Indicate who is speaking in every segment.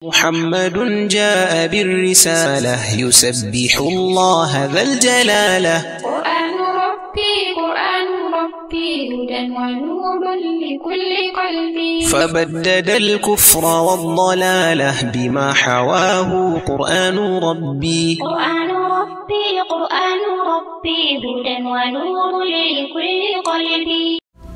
Speaker 1: محمد جاء بالرسالة يسبح الله ذا الجلالة.
Speaker 2: قرآن ربي هدى ونور لكل قلبي.
Speaker 1: فبدد الكفر والضلالة بما حواه قرآن ربي.
Speaker 2: قرآن ربي هدى ونور لكل قلبي.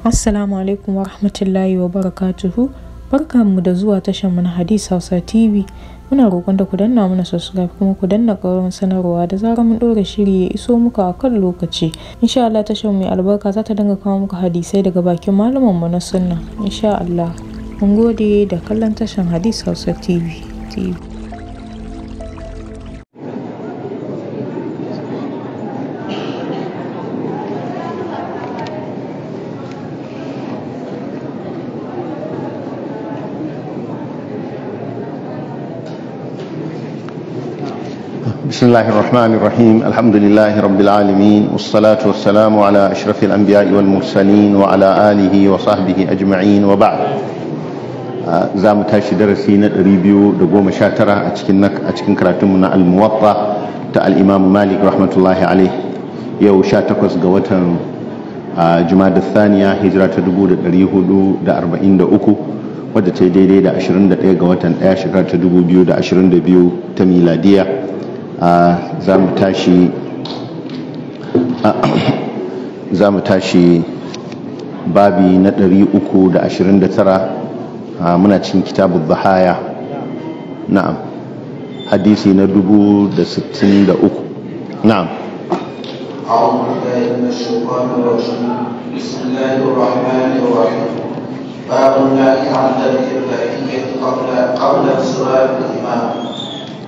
Speaker 3: Assalamu alaikum wa rahmatullahi wa barakatuhu. Barkanmu da zuwa tashar mu na Hadis Hausa TV. Muna roƙon da ku danna mana subscribe kuma ku danna ƙararrawar sanarwa da zarar mun ɗora shiri ya iso muku a kan lokaci. Insha Allah tashar mu mai albarka za ta dinga kawo muku hadisai daga bakin malaman mu na sunna. Insha Allah. Mun gode da kallon tashar Hadis Hausa TV.
Speaker 4: بسم الله الرحمن الرحيم. الحمد لله رب العالمين والصلاة والسلام على أشرف الأنبياء والمرسلين وعلى آله وصحبه أجمعين وبعد. زام تاشي درسي ريبيو دقوم شاترة أتكن كراتمنا الموطأ تاع الإمام مالك رحمة الله عليه. يو شاتكوس قوتا جماد الثانية هجرة دبو دريهدو دا 43 wadda ta yi daidai da 21 ga watan 1 shekara ta 2022 ta miladiya. za mu tashi babi na 329 muna cikin kitabul bahaya. Na'am, hadisi na 1063. Na'am.
Speaker 5: أعوذ بالله من الشيطان الرجيم. بسم الله الرحمن الرحيم. باب النهي عن ذبح البهيمة قبل انصراف الإمام.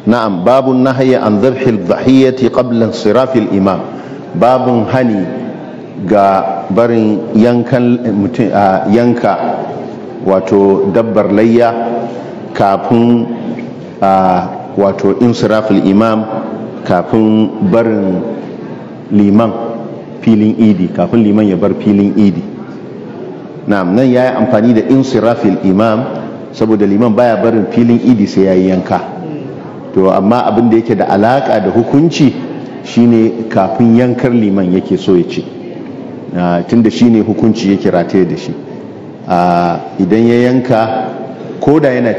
Speaker 4: نعم، باب النهي عن ذبح الضحية قبل انصراف الإمام. باب هني ga barin yanka wato dabbar layya kafin wato insirafil imam, kafin barin liman filin idi, kafin liman ya bar filin idi. Na'am, nan yayi amfani da insirafil imam saboda liman baya barin filin idi sai yayi yanka. To amma abin da yake da alaka da hukunci shine kafin yankar liman yake so ya ce, tunda shine hukunci yake rataye da shi. Idan ya yanka koda yana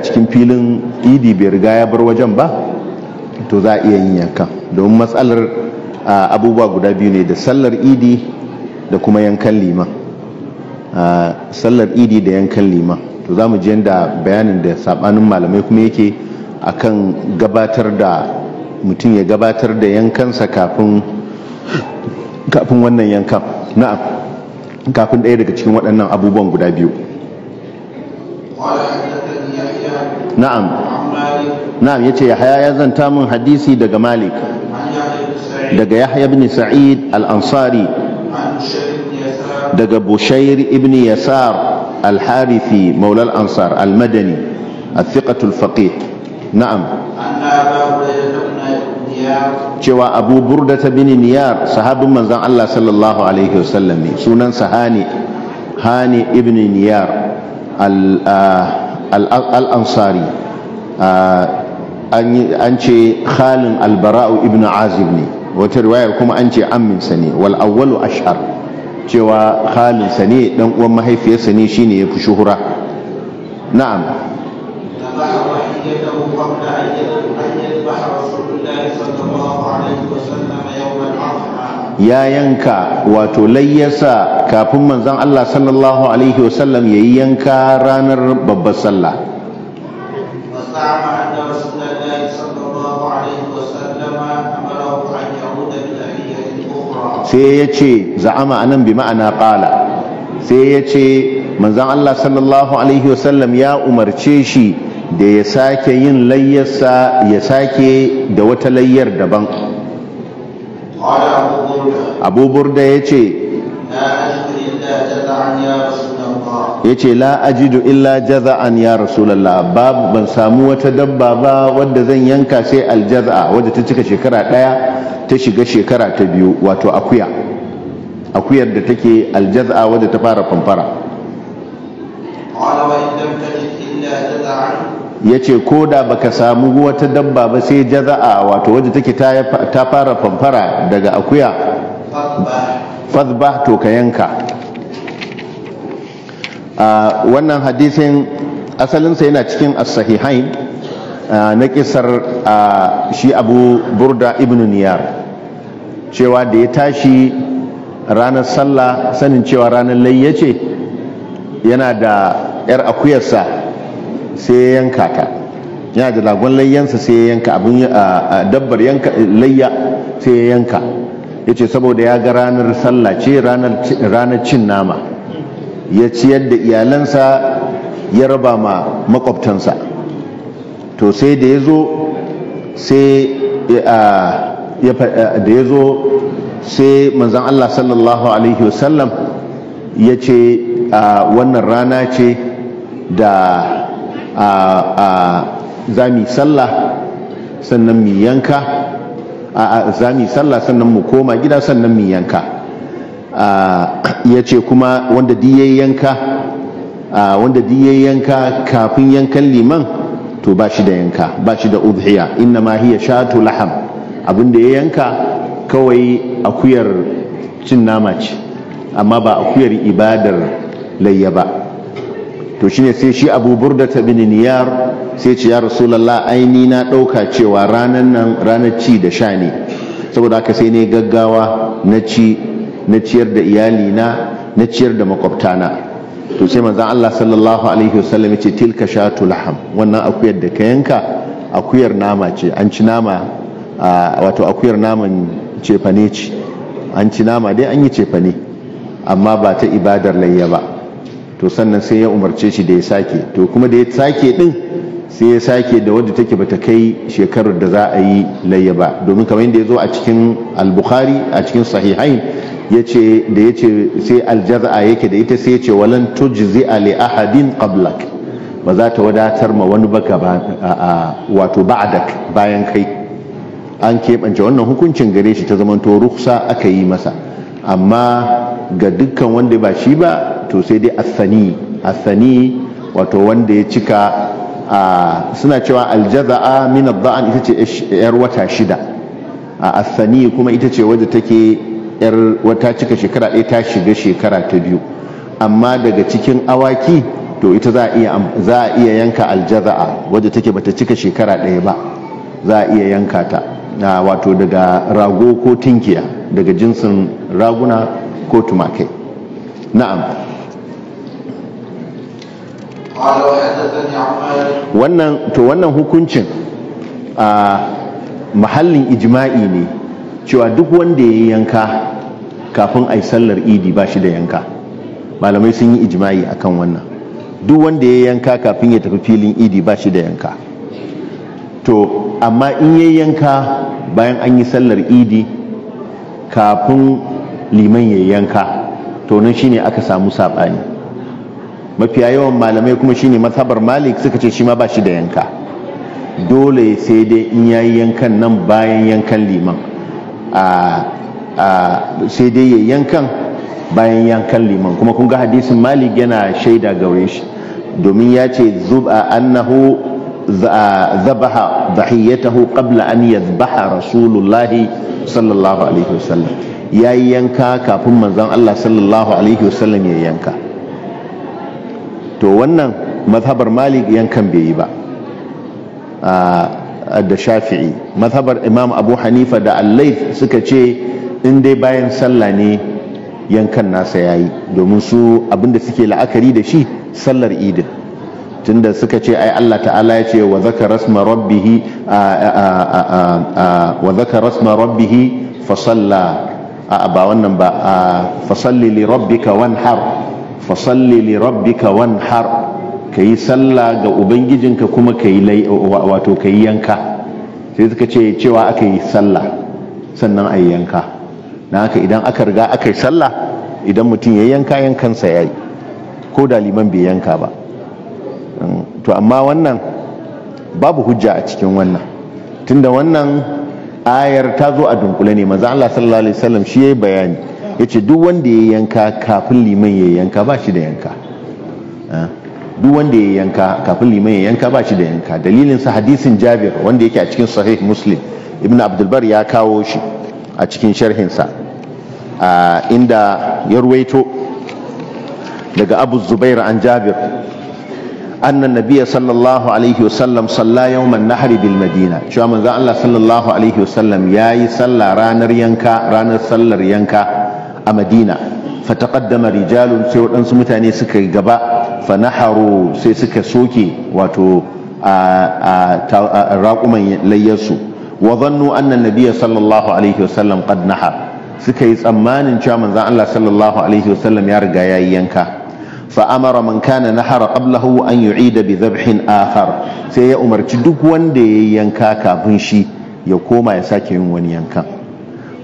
Speaker 4: cikin filin idi bai riga ya bar wajen ba, to za a iya yin yankan, domin matsalar abubuwa guda biyu ne, da sallar idi da kuma yankan liman. Sallar idi da yankan liman, to za mu ji yadda bayanin da sabanin malamai kuma yake akan gabatar da mutum ya gabatar da yankansa kafin wannan yankan. Na'am, kafin ɗaya daga cikin waɗannan abubuwan guda biyu. Na'am, yace Yahya ya zanta min hadisi daga Malik, daga Yahya ibn Sa'id al-Ansari, daga Bushair ibn Yasar الحارثي مولى الأنصار المدني الثقة الفقيه. نعم. cewa Abu Burda bin Niyar sahabin manzon Allah sallallahu alaihi wasallam ne, sunansa Hani ibn Niyar al-Ansari. an ce khalin al-Bara'u ibn Azib ne, wata riwayar kuma an ce amminsa ne. wal awwalu ashhar, cewa halinsa ne, dan uwan mahaifiyarsa ne, shine ya fi shuhura. Na'am. Ya yanka wato layyarsa kafin manzon Allah sallallahu alaihi wasallam yayi yanka ranar babbar sallah. sai ya ce za'ama anan bi ma'ana qala, sai ya ce manzon Allah sallallahu alaihi wasallam ya umarce shi da ya sake yin layyarsa, ya sake da wata layyar daban. Abu Burda ya ce la ajidu illa jaza'an ya Rasulallah, babu, ban samu wata dabba ba wadda zan yanka sai aljaza'a, wadda ta cika shekara ɗaya ta shiga shekara ta biyu, wato akuyar da take aljaza'a wadda ta fara famfara.
Speaker 5: تجد إلا جذعا
Speaker 4: ya ce ko da baka samu wata dabba ba sai jaza'a wato wadda take ta fara famfara daga akuya fadhbah to ka yanka. Wannan hadisin asalinsa yana cikin as-sahihain na kisar shi Abu Burda ibn Niyar cewa da ya tashi ranar sallah sanin cewa ranar layya ce yana da 'yar akuyarsa sai ya yanka ta, yana da lagon layyansa sai ya yanka abin dabbar yanka layya sai ya yanka, ya ce saboda ya ga ranar sallah ce ranar cin nama, ya ciyar da iyalansa ya raba ma makwabtansa. To sai da ya zo sai manzon Allah sallallahu alaihi wasallam ya ce wannan rana ce da za mu sallah sannan mu yanka, za mu sallah sannan mu koma gida sannan mu yanka. Ya ce kuma wanda diya yanka kafin yankan liman to ba shi da yanka, ba shi da udhiya, inna ma hiya shatu laham, abinda ya yanka kawai akuyar cin nama ce amma ba akuyar ibadar layya ba. To shine sai shi Abu Burda bin Niyar sai ce ya Rasulullah aini na ɗauka cewa ranar ci da sha ne, saboda haka sai ne gaggawa na ciyar da iyalina na ciyar da makwabtana. To sai manzon Allah sallallahu alaihi wasallam ya ce tilka shatu laham, wannan akuyar da ka yanka akuyar nama ce, an ci nama, wato akuyar naman cefane ce, an ci nama dai an yi cefane amma ba ta ibadar layya ba. To sannan sai ya umarce shi da ya sake, to kuma da ya sake din sai ya sake da wadda take bata kai shekarar da za a yi layya ba, domin kamar yadda ya zo a cikin al-Bukhari a cikin sahihain yace da yace sai aljaza'a yake da ita sai yace walan tujzi'a li ahadin qablak, ba za ta wadatar ma wani baka ba wato ba'dak bayan kai. An keɓance wannan hukuncin gare shi ta zamanto ruksa aka yi masa, amma ga dukkan wanda ba shi ba to sai dai athani wato wanda ya cika suna cewa aljaza'a min ad-da'an ita ce yar wata shida, athani kuma ita ce wadda take yar wata cika shekara ɗaya ta shiga shekara ta biyu. Amma daga cikin awaki to ita za a iya yanka aljaza'a wadda take bata cika shekara ɗaya ba, za a iya yanka ta wato daga rago ko tinkiya, daga jinsin raguna ko tumakai. Na'am. wannan hukuncin mahallin ijma'i ne cewa duk wanda ya yanka kafin a yi sallar idi ba shi da yanka. Malamai sun yi ijma'i akan wannan, duk wanda ya yanka kafin ya tafi filin idi ba shi da yanka. To amma in ya yanka bayan an yi sallar idi kafin liman ya yanka, to nan shine aka samu saɓani. Mafiya yawan malamai kuma shine mazhabar Malik suka ce shi ma ba shi da yanka, dole sai dai in yayi yankan nan bayan yankan liman, sai dai ya yankan bayan yankan liman. Kuma kun ga hadisin Malik yana shaida gare shi, domin ya ce annahu zabaha dhahiyatahu qabla an yadhbaha rasulullahi sallallahu alaihi wasallam, yayi yanka kafin manzon Allah sallallahu alaihi wasallam ya yanka. To wannan mazhabar Malik yankan bai yi ba, da Shafi'i. Mazhabar Imam Abu Hanifa da Al-Layth suka ce in dai bayan sallah ne yankan nasa yayi, domin su abinda suke la'akari da shi sallar idin, tunda suka ce ai Allah ta'ala ya ce wa zakara rasma rabbihi fa salla, ba wannan ba, fa salli li rabbika wanhar, fasalli li rabbika wanhar, kayi sallah ga ubangijinka kuma kayi wato kayi yanka. Sai suka ce cewa aka yi sallah sannan ayi yanka, na haka idan aka riga aka yi sallah, idan mutum ya yanka yankansa yayi, ko da liman bai yanka ba. To amma wannan babu hujja a cikin wannan, tunda wannan ayar ta zo a dunkule ne. Manzo Allah sallallahu alaihi wasallam shi yayi bayani, yace duk wanda ya yanka kafin liman ya yanka ba shi da yanka, duk wanda ya yanka kafin liman ya yanka ba shi da yanka. Dalilin sa hadisin Jabir wanda yake a cikin sahih Muslim, Ibn Abdul Bar ya kawo shi a cikin sharhinsa inda ya ruwaito daga Abu Zubair an Jabir anna nabiyya sallallahu alaihi wasallam salla yawman nahri bil madina, cewa manzo Allah sallallahu alaihi wasallam yayi sallah ranar sallar yanka a Madina. Fataqaddama rijalun, sai waɗansu mutane suka gaba, fa naharu, sai suka soke wato raƙuman layyarsu. Wa dhannu anna nabiyya sallallahu alaihi wasallam qad nahar, suka yi tsammanin cewa manzo Allah sallallahu alaihi wasallam ya riga yayi yanka. فأمر من كان نحر قبله أن يعيد بذبح آخر, sai ya umarci duk wanda ya yanka kafin shi ya koma ya sake yin wani yanka.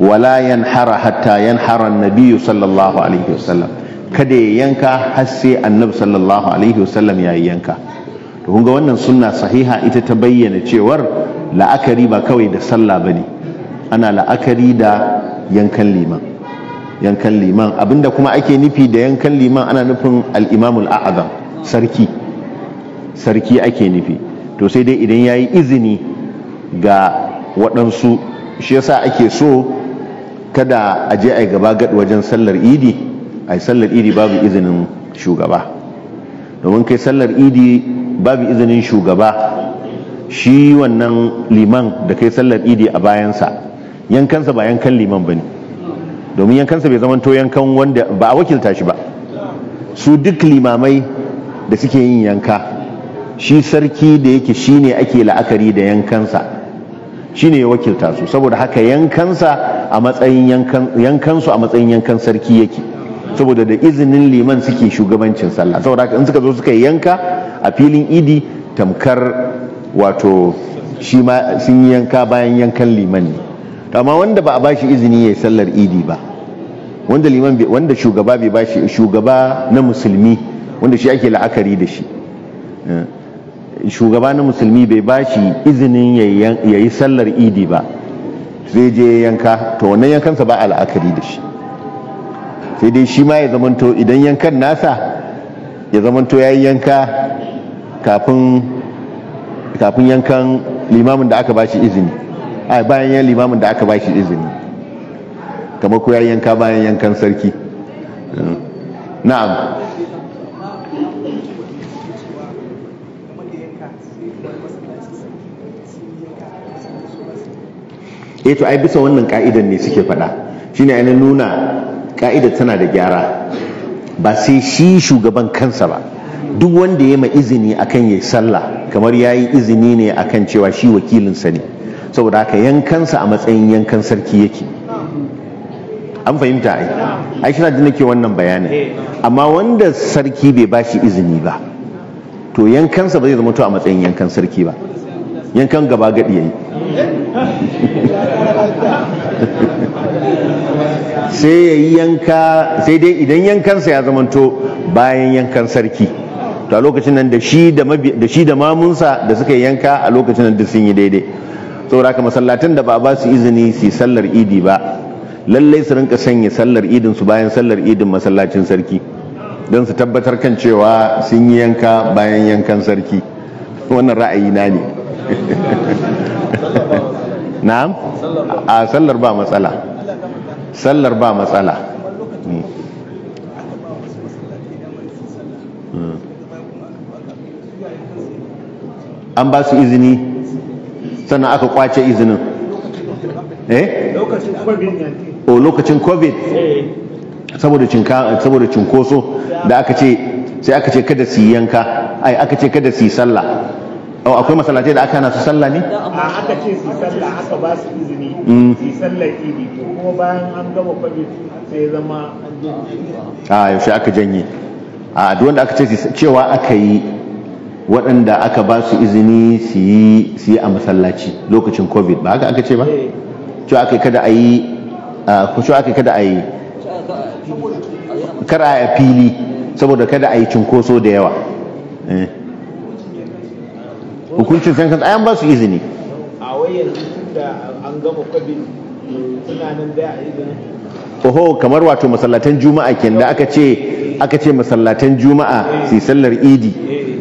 Speaker 4: Wala yanhara hatta yanhara an-nabiy sallallahu alaihi wasallam, kada ya yanka har sai annabi sallallahu alaihi wasallam ya yanka. To kun ga wannan sunna sahiha ita ta bayyana cewar la'akari ba kawai da sallah bane, ana la'akari da yankan liman. Abinda kuma ake nufi da yankan liman ana nufin al-imamul a'zam, sarki ake nufi. To sai dai idan yayi izini ga waɗansu, shi yasa ake so kada a je a gaba gad wajen sallar idi, sallar idi babu izinin shugaba. Domin kai sallar idi babu izinin shugaba, shi wannan liman da kai sallar idi a bayansa, yankansa ba yankan liman bane, domin yankansa bai zamanto yankan wanda ba a wakilta shi ba. Su duk limamai da suke yin yanka, shi sarki da yake shine ake la'akari da yankansa, shine ya wakilta su, saboda haka yankansa a matsayin yankansu a matsayin yankan sarki yake, saboda da izinin liman suke shugabancin sallah. Saboda haka in suka zo suka yanka a filin idi, tamkar wato shi ma sun yi yanka bayan yankan liman ne. Amma wanda ba a bashi izini ya yi sallar idi ba, wanda shugaba bai bashi, shugaba na musulmi wanda shi ake la'akari da shi, shugaba na musulmi bai bashi izinin ya yi sallar idi ba, zai je yanka, to wannan yankansa ba a la'akari da shi. Sai dai shi ma ya zamanto idan yankan nasa ya zamanto ya yi yanka kafin yankan limamin da aka bashi izini, bayan yan limamin da aka bashi izini, kamar ko ya yanka bayan yankan sarki. Na'am. To ai bisa wannan ka'idan ne suke faɗa, shine ai nuna ka'idar tana da gyara, ba sai shi shugaban kansa ba, duk wanda ya ma izini akan yayi sallah kamar yayi izini ne akan cewa shi wakilinsa ne, saboda haka yankansa a matsayin yankan sarki yake. An fahimta ai shi na da nake wannan bayanin. Amma wanda sarki bai bashi izini ba, to yankansa ba zai zama to a matsayin yankan sarki ba, yankan gaba gadi yayi. Sai ya yi yanka, sai dai idan yankansa ya zamanto bayan yankan sarki, to a lokacin nan da shi da mamunsa da suka yi yanka a lokacin nan duk sun yi daidai. Saboda haka masallatan da ba a ba su izini su yi sallar idi ba, lallai su rinka sanya sallar idin su bayan sallar idin masallacin sarki, don su tabbatar kan cewa sun yi yanka bayan yankan sarki. Wannan ra'ayi na ne. Na'am? A sallar ba matsala, sallar ba matsala. An ba su izini sannan aka kwace izinin. Lokacin covid, saboda cinkoso da aka ce, sai aka ce kada su yi yanka, aka ce kada su yi sallah. Akwai masallatai da aka hana su sallah ne?
Speaker 6: Aka ce su sallah, aka ba su izini su sallar idi, to kuma bayan an gama covid sai zama
Speaker 4: yaushe aka janye. Duk wanda aka ce cewa aka yi waɗanda aka ba su izini su yi a masallaci lokacin covid, ba haka aka ce ba? Cewa aka yi kada a yi, cewa aka yi kada a yi kar a fili, saboda kada a yi cinkoso da yawa. Hukuncin san kan ayan ba su izini.
Speaker 6: A wai yanzu tunda an gama covid suna nan da izini.
Speaker 4: Oho, kamar wato masallatan juma'a kenan da aka ce masallatan juma'a su sallar idi,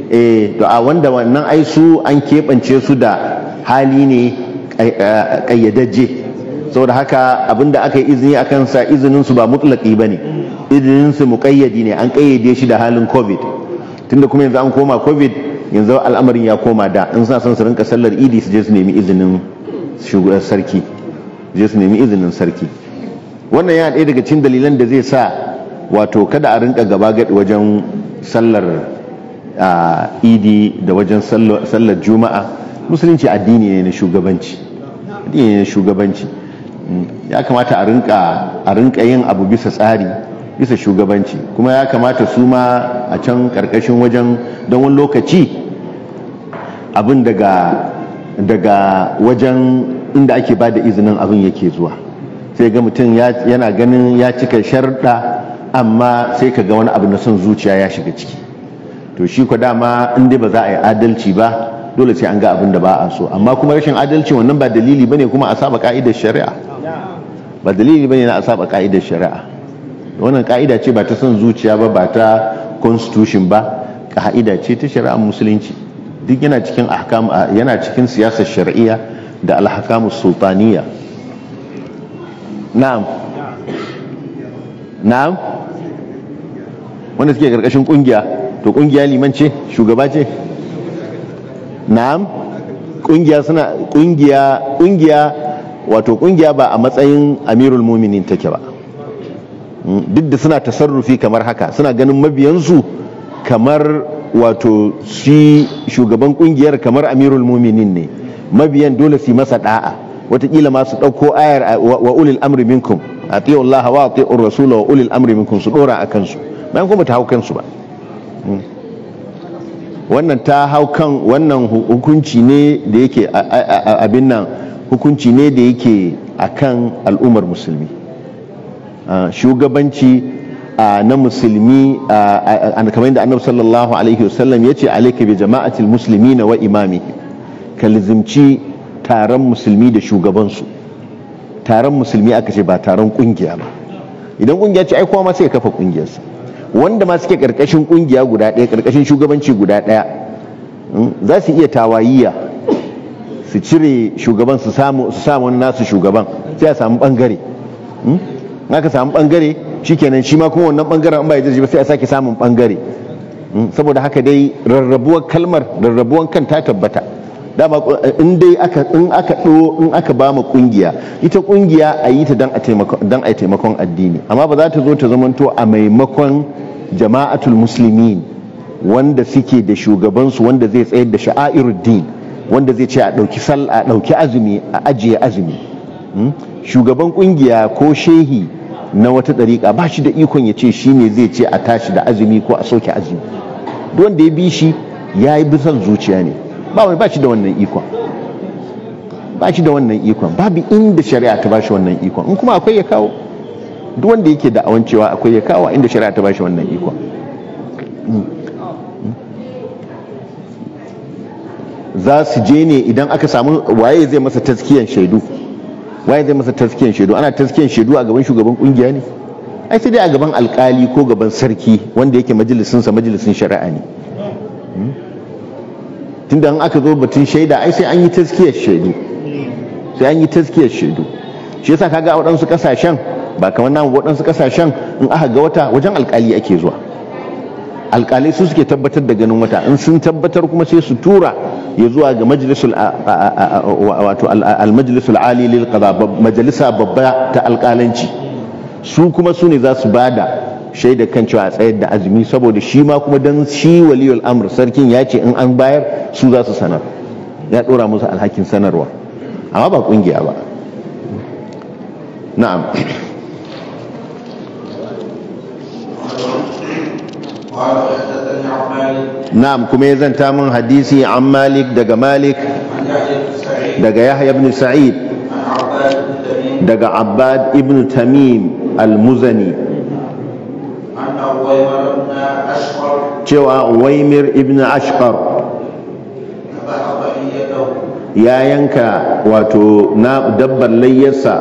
Speaker 4: to a wanda wannan ai su an keɓance su da hali ne ƙayyadajje, saboda haka abinda aka yi izini a kansa izinin su ba mutlaki ba ne, izinin su muƙayyadi ne, an ƙayyade shi da halin covid. Tunda kuma yanzu an koma covid, yanzu al'amarin ya koma da in suna son su rinka sallar idi su je su nemi izinin shugaban sarki, wannan yana ɗaya daga cikin dalilan da zai sa wato kada a rinka gaba gadi wajen sallar idi da wajen sallar juma'a. Musulunci addini ne na shugabanci, ya kamata a rinka yin abu bisa tsari, bisa shugabanci, kuma ya kamata su ma a can karkashin wajen, don wani lokaci abin daga wajen inda ake ba da izinin abin yake zuwa, sai ga mutum yana ganin ya cika sharɗa, amma sai ka ga wani abu na son zuciya ya shiga ciki. To shi ko dama inda ba za a yi adalci ba, dole sai an ga abin da ba a so. Amma kuma rashin adalci wannan ba dalili bane kuma a saba ka'idar shari'a, ba dalili bane na a saba ka'idar shari'a. Wannan ka'ida ce ba ta son zuciya ba, ba ta constitution ba, ka'ida ce ta shari'ar musulunci. Duk yana cikin ahkam, yana cikin siyasar shar'iyya da al-ahkamus sultaniyya. Na'am wanda suke karkashin kungiya, to kungiya liman ce, shugaba ce? Na'am, kungiya wato kungiya ba a matsayin amirul muminin take ba, duk da suna tasarrufi kamar haka, suna ganin mabiyansu kamar wato shi shugaban kungiyar kamar amirul muminin ne, mabiyan dole su yi masa da'a, watakila ma su ɗauko ayar wa ulil amri minkum, atiyu Allah wa atiyu Rasul wa ulil amri minkum, su dora a kansu, bayan kuma ta hau kansu ba. Wannan ta hau kan wannan hukunci ne da yake abin nan, hukunci ne da yake akan al'ummar musulmi. Shugabanci na musulmi, kamar yadda annabi sallallahu alaihi wasallam ya ce alaika bi jama'atil muslimina wa imami, ka lizimci taron musulmi da shugabansu. Taron musulmi aka ce, ba taron kungiya ba. Idan kungiya ce ai kowa ma sai ya kafa kungiyarsa, wanda ma suke karkashin kungiya guda ɗaya, karkashin shugabanci guda ɗaya, za su iya tawayiya su cire shugaban su samu wani nasu shugaban, sai a samu bangare. Aka samu bangare shikenan, shi ma kuma wannan bangaren an ba ya ba sai a sake samun bangare. Saboda haka dai rarrabuwar kan ta tabbata. Dama in aka ba mu kungiya, ita kungiya a yi ta dan a taimakon addini, amma ba za ta zo ta zamanto a maimakon jama'atul muslimin wanda suke da shugabansu wanda zai tsayar da sha'airuddin, wanda zai ce a ɗauki azumi, a ajiye azumi. Shugaban kungiya ko shehi na wata ɗariƙa ba shi da ikon ya ce shi ne zai ce a tashi da azumi ko a soke azumi. Duk wanda ya bi shi ya yi bisan zuciya ne, ba shi da wannan ikon, babu inda shari'a ta ba shi wannan ikon. In kuma akwai ya kawo, duk wanda yake da awan cewa akwai ya kawo inda shari'a ta ba shi wannan ikon. Za su je ne idan aka samu waye zai masa taskiyan shaidu, ana taskiyan shaidu a gaban shugaban kungiya ne? Ai sai dai a gaban alkali ko gaban sarki wanda yake majalisin shari'a ne. Tunda an aka zo batun shaida ai sai an yi taskiyar shaidu, shi yasa kaga a waɗansu ƙasashen ba kamar namu, waɗansu ƙasashen in aka ga wata wajen alƙali ake zuwa, alƙalai su suke tabbatar da ganin wata, in sun tabbatar kuma sai su tura ya zuwa ga al-majlisul ali lil qada, majalisa babba ta alƙalanci, su kuma su ne za su bada shaida kan cewa a tsayar da azumi, saboda shi ma kuma dan shi waliyul amr sarkin ya ce in an bayar su za su sanar, ya dora musu alhakin sanarwa, amma ba kungiya ba. Na'am. Na'am, kuma ya zanta min hadisi an Malik daga Yahya ibn Sa'id daga Abbad ibn Tamim al-Muzani cewa Uwaymir ibn Ashqar ya yanka wato na dabbar layyarsa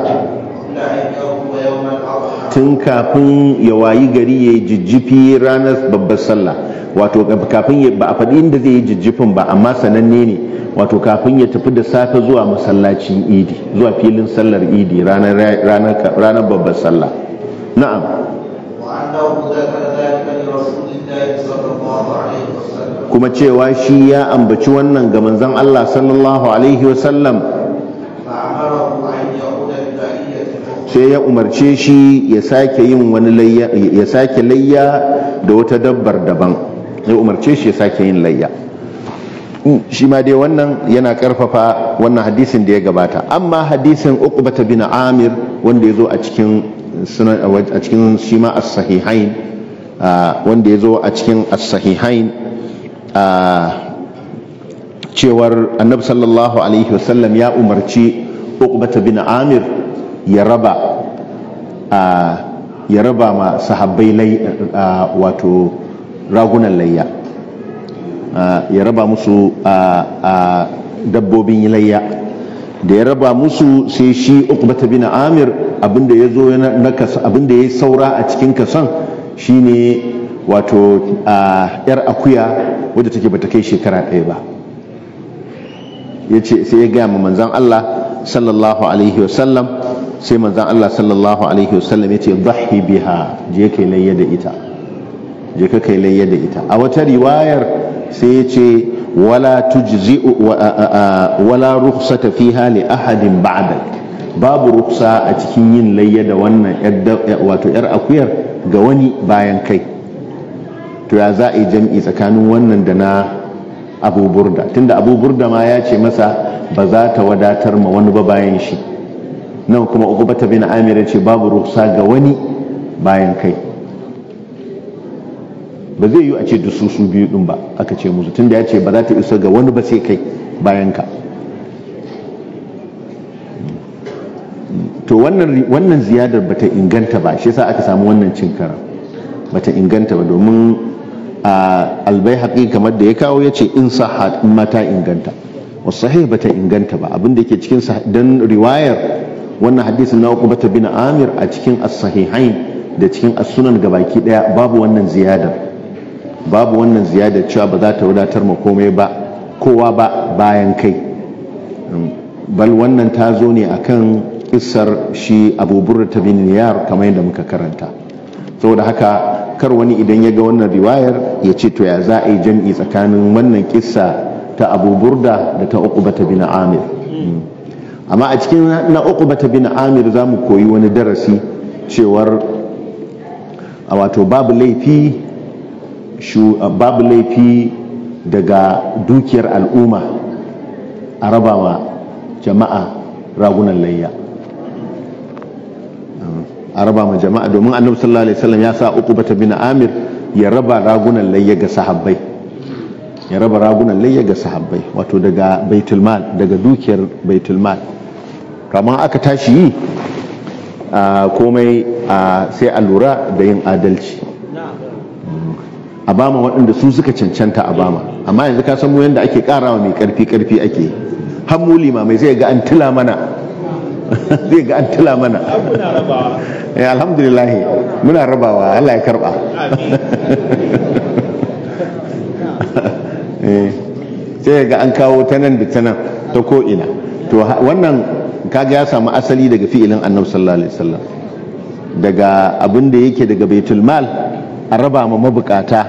Speaker 4: tun kafin ya wayi gari ya jijjifi ranar babbar sallah. wato kafin ba a faɗi inda zai yi jijjifin ba, amma sananne ne wato kafin ya tafi da safe zuwa masallacin idi, zuwa filin sallar idi ranar babbar sallah. Na'am. Kuma cewa shi ya ambaci wannan ga manzon Allah sallallahu alaihi wasallam, sai ya umarce shi ya sake yin wani layya, ya sake layya da wata dabbar daban, ya umarce shi ya sake yin layya. Shi ma dai wannan yana karfafa wannan hadisin da ya gabata. Amma hadisin Uqbata bin Amir wanda ya zo a cikin shi ma as-sahihain, wanda ya zo a cikin as-sahihain cewar annabi sallallahu alaihi wasallam ya umarci Uqbata bin Amir ya raba ma sahabbai wato ragunan layya, ya raba musu dabbobin layya. Da ya raba musu sai shi Uqbata bin Amir abinda ya zo abinda ya saura a cikin kason shine wato yar akuya wadda take bata kai shekara ɗaya ba. Yace sai ya gaya ma manzon Allah sallallahu alaihi wasallam, sai manzon Allah sallallahu alaihi wasallam yace dhahi biha, je kai layya da ita, je ka kai layya da ita. A wata riwayar sai yace wala tujzi'u wala rukhsata fiha li ahadin ba'dak, babu ruksa a cikin yin layya da wannan wato yar akuyar ga wani bayan kai. To ya za a yi jam'i tsakanin wannan da na Abu Burda, tunda Abu Burda ma ya ce masa ba za ta wadatar ma wani ba bayan shi, nan kuma Uqbata bin Amir ya ce babu ruksa ga wani bayan kai. Ba zai yi a ce su biyu din ba, aka ce musu, tunda ya ce ba za ta isa ga wani ba sai kai bayan ka. To wannan ziyadar bata inganta ba, shi yasa aka samu wannan cin kara, bata inganta ba. Domin Al-Baihaqi kamar da ya kawo ya ce in sahhat, in mata inganta, wasu sahih bata inganta ba. Abin da ke cikin dan riwayar wannan hadisin na Uqbata bin Amir a cikin as-sahihain da cikin as-sunan gabaki daya babu wannan ziyadar, babu wannan ziyadar cewa ba za ta wadatar ma komai ba kowa ba bayan kai. Bal wannan ta zo ne akan kissar shi Abu Burda bin Niyar kamar yadda muka karanta. Saboda haka kar wani idan ya ga wannan riwayar ya ce to ya za a yi jam'i tsakanin wannan kissa ta Abu Burda da ta Uqbata bin Amir. Amma a cikin na Uqbata bin Amir za mu koyi wani darasi cewar wato babu laifi daga dukiyar al'umma a raba ma jama'a ragunan layya, a raba ma jama'a, domin annabi sallallahu alaihi wasallam ya sa Uqbata bin Amir ya raba ragunan layya ga sahabbai, ya raba ragunan layya ga sahabbai, wato daga baitul mal, daga dukiyar baitul mal. Kamar aka tashi yi komai sai a lura da yin adalci, a bama waɗanda su suka cancanta a bama. Amma yanzu ka san mu yanda ake karawa mai karfi ake, har mu limamai zai ga an tila mana zai ga an tila mana. Alhamdulillah muna rabawa, Allah ya karba. Sai ga an kawo ta nan da ta nan ta ko'ina. To wannan kaga ya samu asali daga fi'ilin annabi sallallahu alaihi wasallam, daga abin da yake daga baitul mal a raba ma mabukata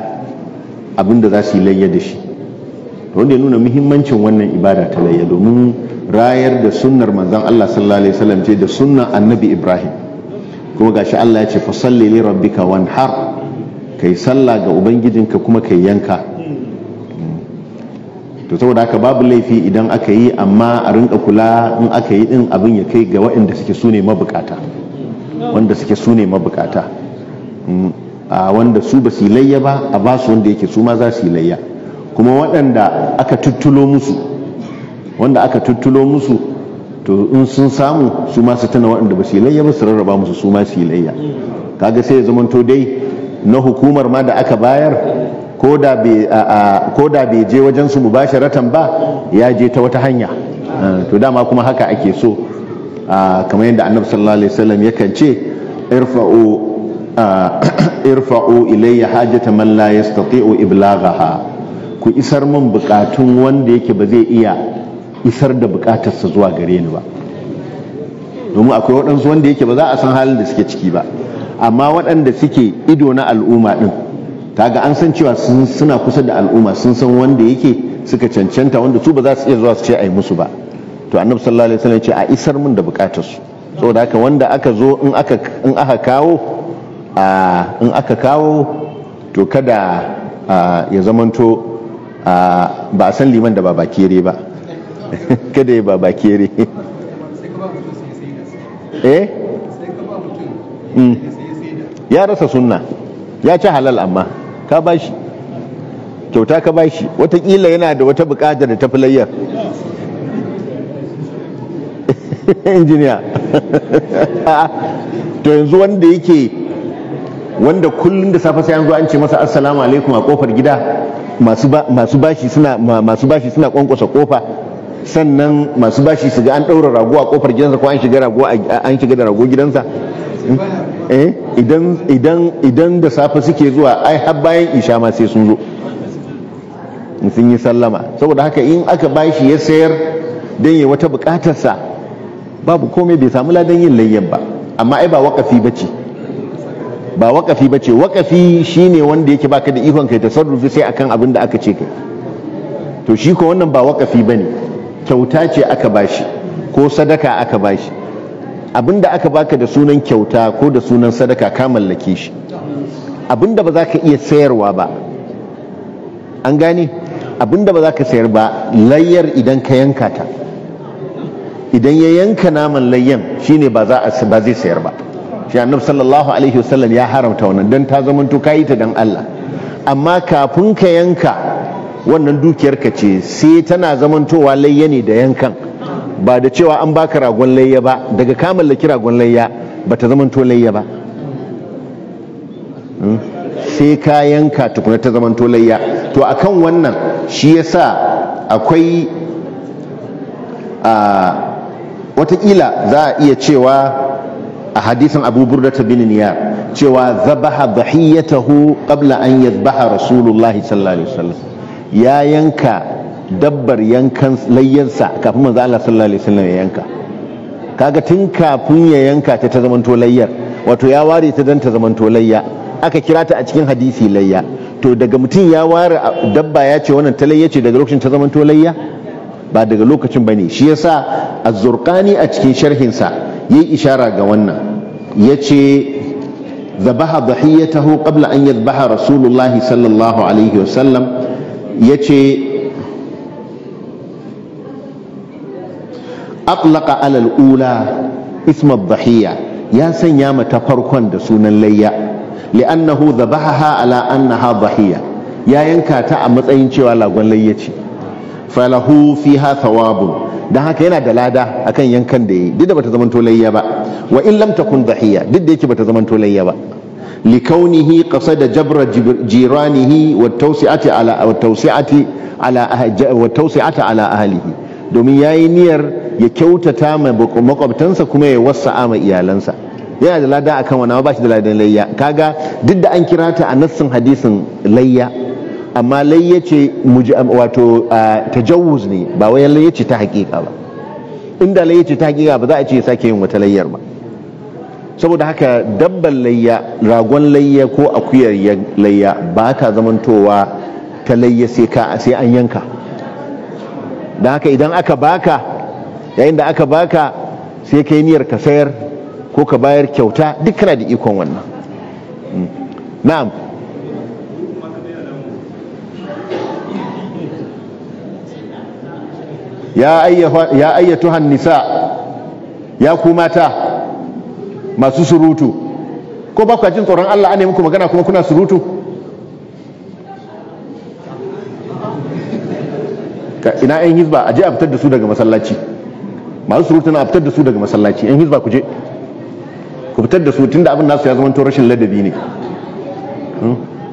Speaker 4: abin da za su yi layya da shi. Wanda ya nuna muhimmancin wannan ibada ta layya, domin rayar da sunnar manzon Allah sallallahu alaihi wasallam ce da sunnar annabi Ibrahim. Kuma gashi Allah ya ce fa salli li rabbika wanhar, kai sallah ga ubangijinka kuma kai yanka. To saboda haka babu laifi idan aka yi, amma a rinka kula in aka yi din abin ya kai ga waɗanda suke sune mabukata, wanda suke sune mabukata, wanda su ba su yi layya ba a ba su wanda yake su ma za su yi layya. Kuma waɗanda aka tuttulo musu, wanda aka tuttulo musu, to in sun samu su ma su tana waɗanda ba su yi layya ba su rarraba musu su ma su yi layya. Kaga sai ya zamanto dai na hukumar ma da aka bayar, ko da bai je wajen su mubasharatan ba, ya je ta wata hanya. To dama kuma haka ake so, kamar yadda annabi sallallahu alaihi wasallam yakan ce irfa'u irfa'u ilayya hajata man la yastati'u iblaghaha, ku isar min bukatun wanda yake ba zai iya isar da bukatarsa zuwa gare ni ba. Domin akwai waɗansu wanda yake ba za a san halin da suke ciki ba, amma waɗanda suke ido na al'umma ɗin kaga an san cewa suna kusa da al'umma, sun san wanda yake suka cancanta, wanda su ba za su iya zuwa su ce ai musu ba. To annabi sallallahu alaihi wasallam ya ce a isar min da bukatarsu. Saboda haka wanda aka zo in aka kawo to kada ya zamanto ba a san liman da ba bakere ba kada ya ba bakere ya rasa sunna, ya ci halal, amma ka bashi kyauta, ka bashi watakila yana da wata bukatar da ta fi layyar injiniya to yanzu wanda kullum da safe sai an zo an ce masa assalamu alaikum a kofar gida, masu bashi suna kwankwasa kofa, sannan masu bashi su ga an ɗaura rago a kofar gidansa ko an shiga da rago gidansa. Idan da safe suke zuwa ai har bayan isha ma sai sun zo sun yi sallama. Saboda haka in aka bashi ya sayar don yi wata bukatarsa babu komai, bai samu ladan yin layyan ba. Amma ai ba waƙafi bace, waƙafi shine wanda yake baka da ikon kai tasarrufi sai akan abin da aka ce kai. To shi ko wannan ba waƙafi bane, kyauta ce aka bashi ko sadaka aka bashi. Abinda aka baka da sunan kyauta ko da sunan sadaka ka mallake shi. Abinda ba za ka iya sayarwa ba, an gane, abinda ba za ka sayar ba, layyar idan ka yanka ta, idan ya yanka naman layyan shine ba zai sayar ba. Shi annabi sallallahu alaihi wasallam ya haramta wannan dan ta zamanto kayi ta dan Allah. Amma kafin ka yanka wannan dukiyar ka ce, sai tana zamantowa layya ne da yankan, ba da cewa an baka ragon layya ba, daga ka mallaki ragon layya ba ta zamanto layya ba, sai ka yanka tukuna ta zamanto layya. To akan wannan shi yasa akwai watakila za a iya cewa a hadisin Abu Burda bin Niyar cewa zabaha dhahiyatahu qabla an yadhbaha Rasulullahi sallallahu alaihi wasallam, ya yanka dabbar yankan layyansa kafin manzo Allah sallallahu alaihi wasallam ya yanka. Kaga tun kafin ya yanka ta zamanto layyar, wato ya ware ta dan ta zamanto layya, aka kira ta a cikin hadisi layya. To daga mutum ya ware dabba ya ce wannan ta layya ce, daga lokacin ta zamanto layya? Ba daga lokacin bane. Shi yasa Az-Zurqani a cikin sharhin sa yayi ishara ga wannan, yace zabaha dhahiyatahu qabla an yadhbaha Rasulullahi sallallahu alaihi wasallam, yace atlaqa ala al-ula isma ad-dhahiyya, ya sanya mata farkon da sunan layya, li'annahu dhabahaha ala annaha dhahiyya, ya yanka ta a matsayin cewa lagon layya ce. Falahu fiha thawabun, dan haka yana da lada akan yankan da yi, duk da bata zamanto layya ba. Wa in lam takun dhahiyya, duk da yake bata zamanto layya ba, likaunihi qasada jabra jiranihi wa tawsi'ati ala ahlihi, domin yayi niyyar ya kyautata ma makwabtansa kuma ya wasa'a ma iyalansa. Yana da lada akan wannan, ba shi da ladan layya. Kaga duk da an kira ta a nassin hadisin layya, amma layya ce wato tajawuz ne, ba wai layya ce ta hakika ba. Inda layya ce ta hakika ba za a ce ya sake yin wata layyar ba. Saboda haka dabban layya, ragon layya ko akuyar layya ba ta zamantowa ta layya sai an yanka. Da haka idan aka baka, yayin da aka baka sai kai niyyar ka sayar ko ka bayar kyauta, duk kana da ikon wannan. Na'am. Ya ayyatuhan nisa, ya ku mata masu surutu, ko ba ku jin tsoron Allah ana muku magana kuma kuna surutu? Ina yan hizba, a je a fitar da su daga masallaci. Masu surutu na a fitar da su daga masallaci. Yan hizba ku je ku fitar da su, tunda abin nasu ya zama to rashin ladabi ne.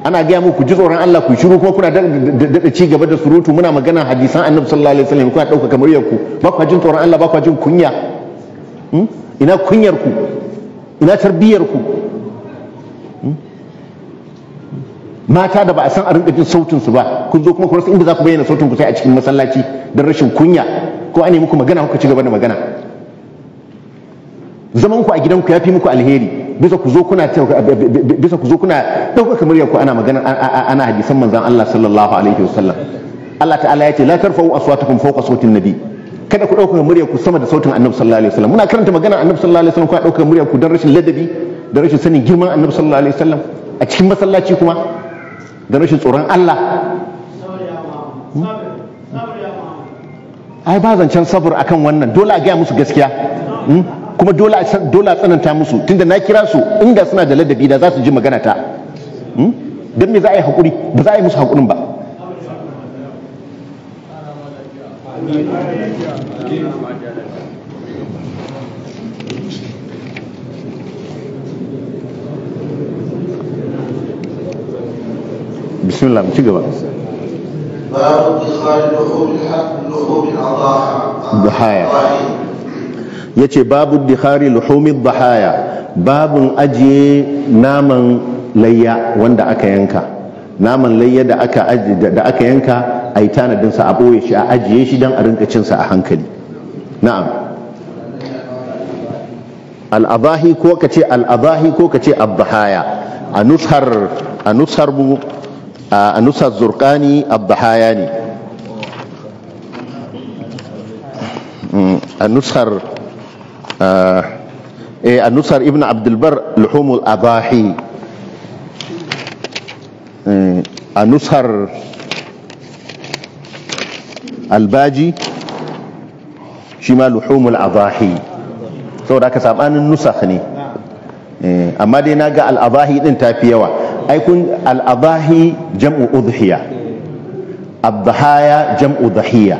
Speaker 4: Ana gaya muku ji tsoron Allah ku shiru, kuma kuna da ci gaba da surutu. Muna magana hadisan Annabi sallallahu alaihi wasallam, kuna dauka kamar yanku. Ba ku jin tsoron Allah, ba ku jin kunya. Ina kunyar ku, ina tarbiyar ku? mata da ba a san a rinka jin sautin su ba kun zo kuma ku rasa inda za ku bayyana sautin ku sai a cikin masallaci don rashin kunya ko an yi muku magana kuka ci gaba da magana. Zaman ku a gidanku ya fi muku alheri bisa ku zo kuna ɗaukaka muryar ku ana magana ana hadisan manzon Allah sallallahu alaihi wasallam. Allah ta'ala ya ce la tarfa'u aswatakum fawqa sautin nabi, kada ku ɗaukaka muryar ku sama da sautin annabi sallallahu alaihi wasallam. Muna karanta magana annabi sallallahu alaihi wasallam, ku ɗaukaka muryar ku don rashin ladabi da rashin sanin girman annabi sallallahu alaihi wasallam a cikin masallaci kuma da rashin tsoron Allah. Ai ba zancen sabur akan wannan, dole a gaya musu gaskiya kuma dole a tsananta musu, tunda na kira su inda suna da ladabi da za su ji magana ta. Don me za a yi haƙuri? Ba za a yi musu haƙurin ba. Bismillah, mu ci gaba.
Speaker 5: باب ادخال لحوم
Speaker 4: الضحايا. yace babu dikhari luhumid dhahaya, babun ajiye naman layya wanda aka yanka, naman layya da aka yanka a yi tanadin sa, a boye shi, a ajiye shi dan a rinka cin sa a hankali. Na'am, al-adahi ko kace al-adahi ko kace ad-dhahaya. A nusar zurqani ad-dhahaya ne. a nusar ibn abdulbar luhumul adahi, a nusar albaji shi ma luhumul adahi, saboda ka sabanin nusakh ne. amma dai na ga al-adahi din tafi yawa. ai kun al-adahi jam'u udhiya, ad-dhahaya jam'u dhahiya,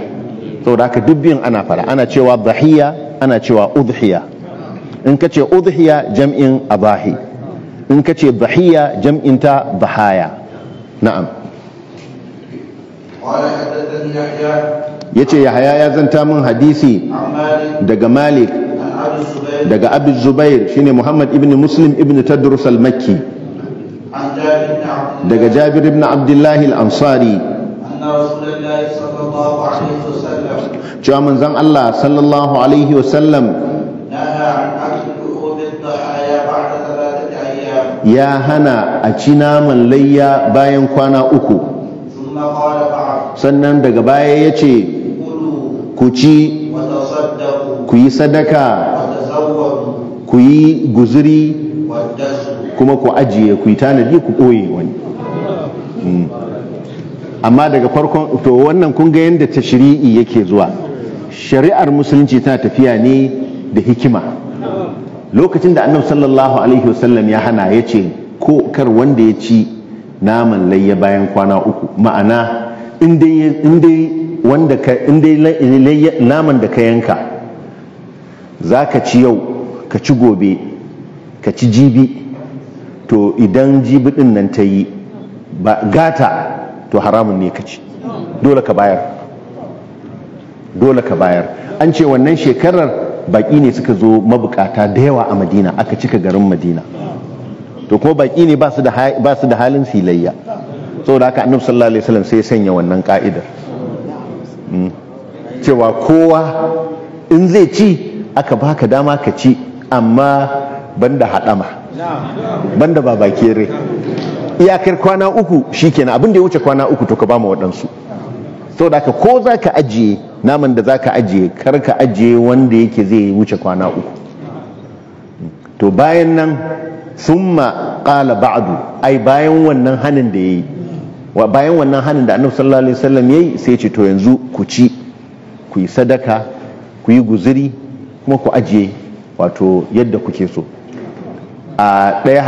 Speaker 4: saboda ka dubbin ana fara, ana cewa dhahiya ana cewa udhiya. in kace udhiya jam'in adahi, in kace dhahiya jam'in ta dhahaya. na'am. yace Yahya ya zanta min hadisi daga Malik daga Abu Zubair shine Muhammad ibn Muslim ibn Tadrus al-Makki, daga Jabir ibn Abdullah al-Ansari cewa manzon Allah sallallahu alaihi wasallam ya hana a ci naman layya bayan kwana 3. sannan daga baya ya ce ku ci, ku yi sadaka, ku yi guzuri, kuma ku ajiye, ku yi tanadi, ku ɓoye wani. amma daga farkon to wannan kun ga yadda tashri'i yake zuwa. Shari'ar musulunci tana tafiya ne da hikima. lokacin da annabi sallallahu alaihi wasallam ya hana, ya ce ko kar wanda ya ci naman layya bayan kwana 3, ma'ana in dai naman da ka yanka za ka ci yau, ka ci gobe, ka ci jibi, to idan jibi din nan ta yi ba gata, to haramun ne ka ci, dole ka bayar. An ce wannan shekarar baki ne suka zo mabukata da yawa a Madina, aka cika garin Madina, to kuma baki ne ba su da halin silayya, saboda haka annabi sallallahu alaihi wasallam sai ya sanya wannan ka'idar cewa kowa in zai ci aka baka dama ka ci, amma banda hadama, banda babakere. iyakar kwana 3 shikenan, abin da ya wuce kwana 3 to ka ba mu waɗansu. saboda haka ko za ka ajiye naman da za ka ajiye, kar ka ajiye wanda yake zai wuce kwana 3. to bayan nan summa qala ba'du, ai bayan wannan hanin da yayi, bayan wannan hanin da annabi sallallahu alaihi wasallam yayi, sai ya ce to yanzu ku ci, ku yi sadaka, ku yi guzuri, kuma ku ajiye wato yadda kuke so. a ɗaya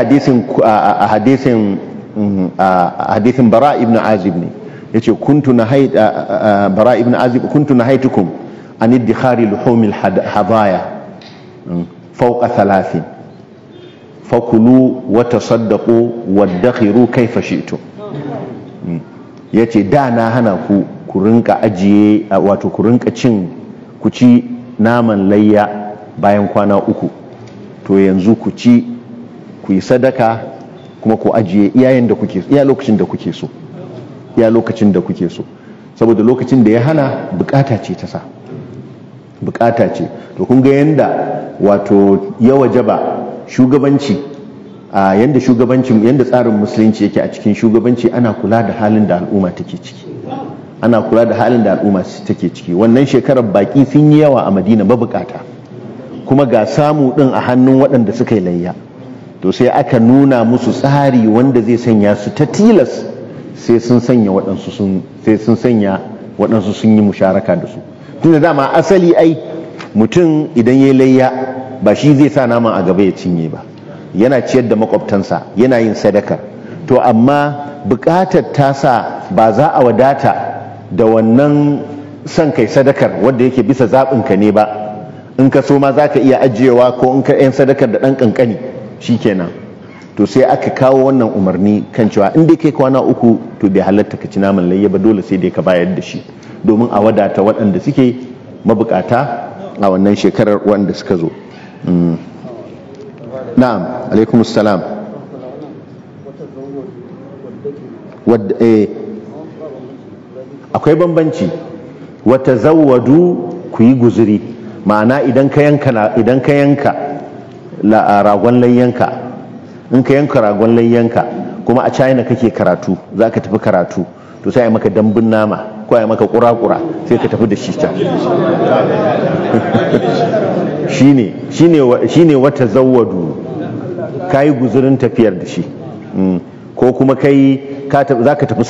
Speaker 4: hadisin bara ibn azib ne yace bara ibn azib kuntu nahaitukum an iddikhari luhumil hadaya fawqa 3 fakulu wa tasaddaqu waddakhiru kayfa shi'tum. yace da na hana ku rinka ajiye, wato ku rinka ku ci naman layya bayan kwana 3, to yanzu ku ci, ku yi sadaka, kuma ku ajiye iyayen da kuke iya lokacin da kuke so, iya lokacin da kuke so, saboda lokacin da ya hana bukata ce ta sa, bukata ce. To kun ga yanda wato ya wajaba shugabanci a yanda shugabancin yanda tsarin musulunci yake a cikin shugabanci, ana kula da halin da al'umma take ciki, ana kula da halin da al'umma take ciki. Wannan shekarar baki sun yi yawa a Madina mabukata, kuma ga samu din a hannun waɗanda suka yi layya, to sai aka nuna musu tsari wanda zai sanya su ta tilas sai sun sanya waɗansu sun yi musharaka da su. Tunda dama asali ai mutum idan ya layya ba shi zai sa naman a gaba ya cinye ba, yana ciyar da makwabtansa, yana yin sadakar. To amma buƙatar ta sa ba za a wadata da wannan son kai sadakar wanda yake bisa zaɓinka ne ba. In ka so ma za ka iya ajiyewa, ko in ka yan sadakar da ɗan ƙanƙani shi kenan. To sai aka kawo wannan umarni kan cewa in dai kai kwana uku to bai halatta ka ci naman layya ba, dole sai dai ka bayar da shi domin a wadata waɗanda suke mabukata a wannan shekarar wanda suka zo. Na'am, alaikum salam. Akwai bambanci. Wata zawwadu, ku yi guzuri, ma'ana idan ka yanka ragon layyanka, in ka yanka ragon layyanka kuma a China kake karatu, za ka tafi karatu, to sai a maka dambun nama ko a maka kura-kura sai ka tafi da shi can. shine wata zawwadu, ka yi guzurin tafiyar da shi. Ko kuma za ka tafi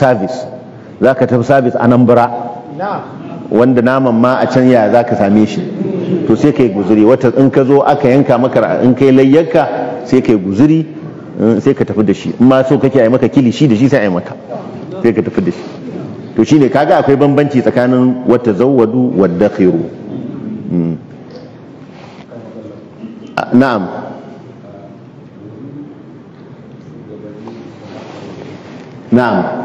Speaker 4: sabis a Anambra, wanda naman ma a can ya za ka same shi, to sai ka yi guzuri. Wata in ka zo aka yanka maka, in ka yi layyarka sai ka yi guzuri, sai ka tafi da shi. In ma so kake a yi maka kilishi da shi sai a yi maka, sai ka tafi da shi. To shine kaga akwai bambanci tsakanin wata zawwadu wadda khiru. Na'am. Na'am.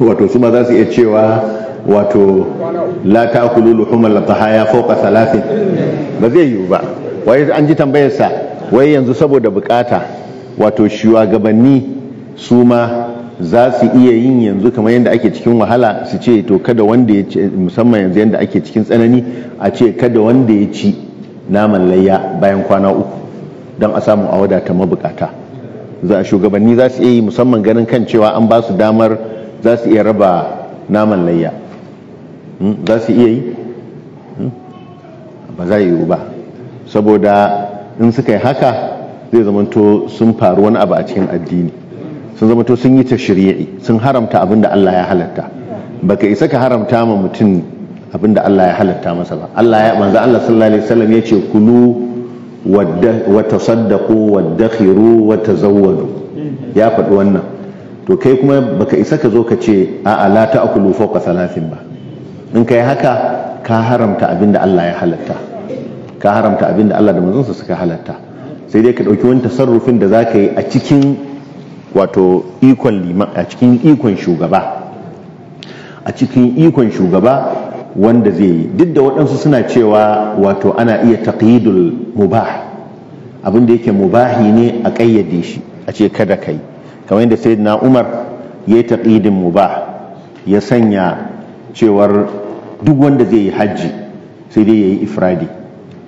Speaker 4: Wato su ma za su iya cewa wato la ta'kulu luhumal tahaya fawqa thalathin, ba zai yiwu ba. Wai an ji tambayarsa, wai yanzu saboda bukata wato shugabanni su ma za su iya yin yanzu kamar yadda ake cikin wahala su ce to kada wanda ya ci, musamman yanzu yadda ake cikin tsanani, a ce kada wanda ya ci naman layya bayan kwana uku don a samu a wadata mabukata. Shugabanni za su iya yi, musamman ganin kan cewa an ba su damar za su iya raba naman layya. Za su iya yi? Ba za yiwu ba, saboda in suka yi haka zai zamanto sun faru wani abu a cikin addini, sun zamanto sun yi tashri'i, sun haramta abin da Allah ya halatta. Baka isa ka haramta ma mutum abin da Allah ya halatta masa ba. Manzo Allah sallallahu alaihi wasallam ya ce kulu wa tasaddaqu waddakhiru wa tazawwadu, ya faɗi wannan. To kai kuma baka isa ka zo ka ce a'a la ta'kulu fawqa thalathin ba. In kai haka ka haramta abinda Allah ya halatta, ka haramta abinda Allah da manzonsa suka halatta. Sai dai ka dauki wani tasarrufin da zaka yi a cikin wato ikon liman, a cikin ikon shugaba, a cikin ikon shugaba wanda zai yi. Duk da waɗansu suna cewa wato ana iya taqyidul mubah, abin da yake mubahi ne a ƙayyade shi, a ce kada kai, kamar yadda sayyidina Umar ya yi taqyidin mubah, ya sanya cewar duk wanda zai yi hajji sai dai ya yi ifradi,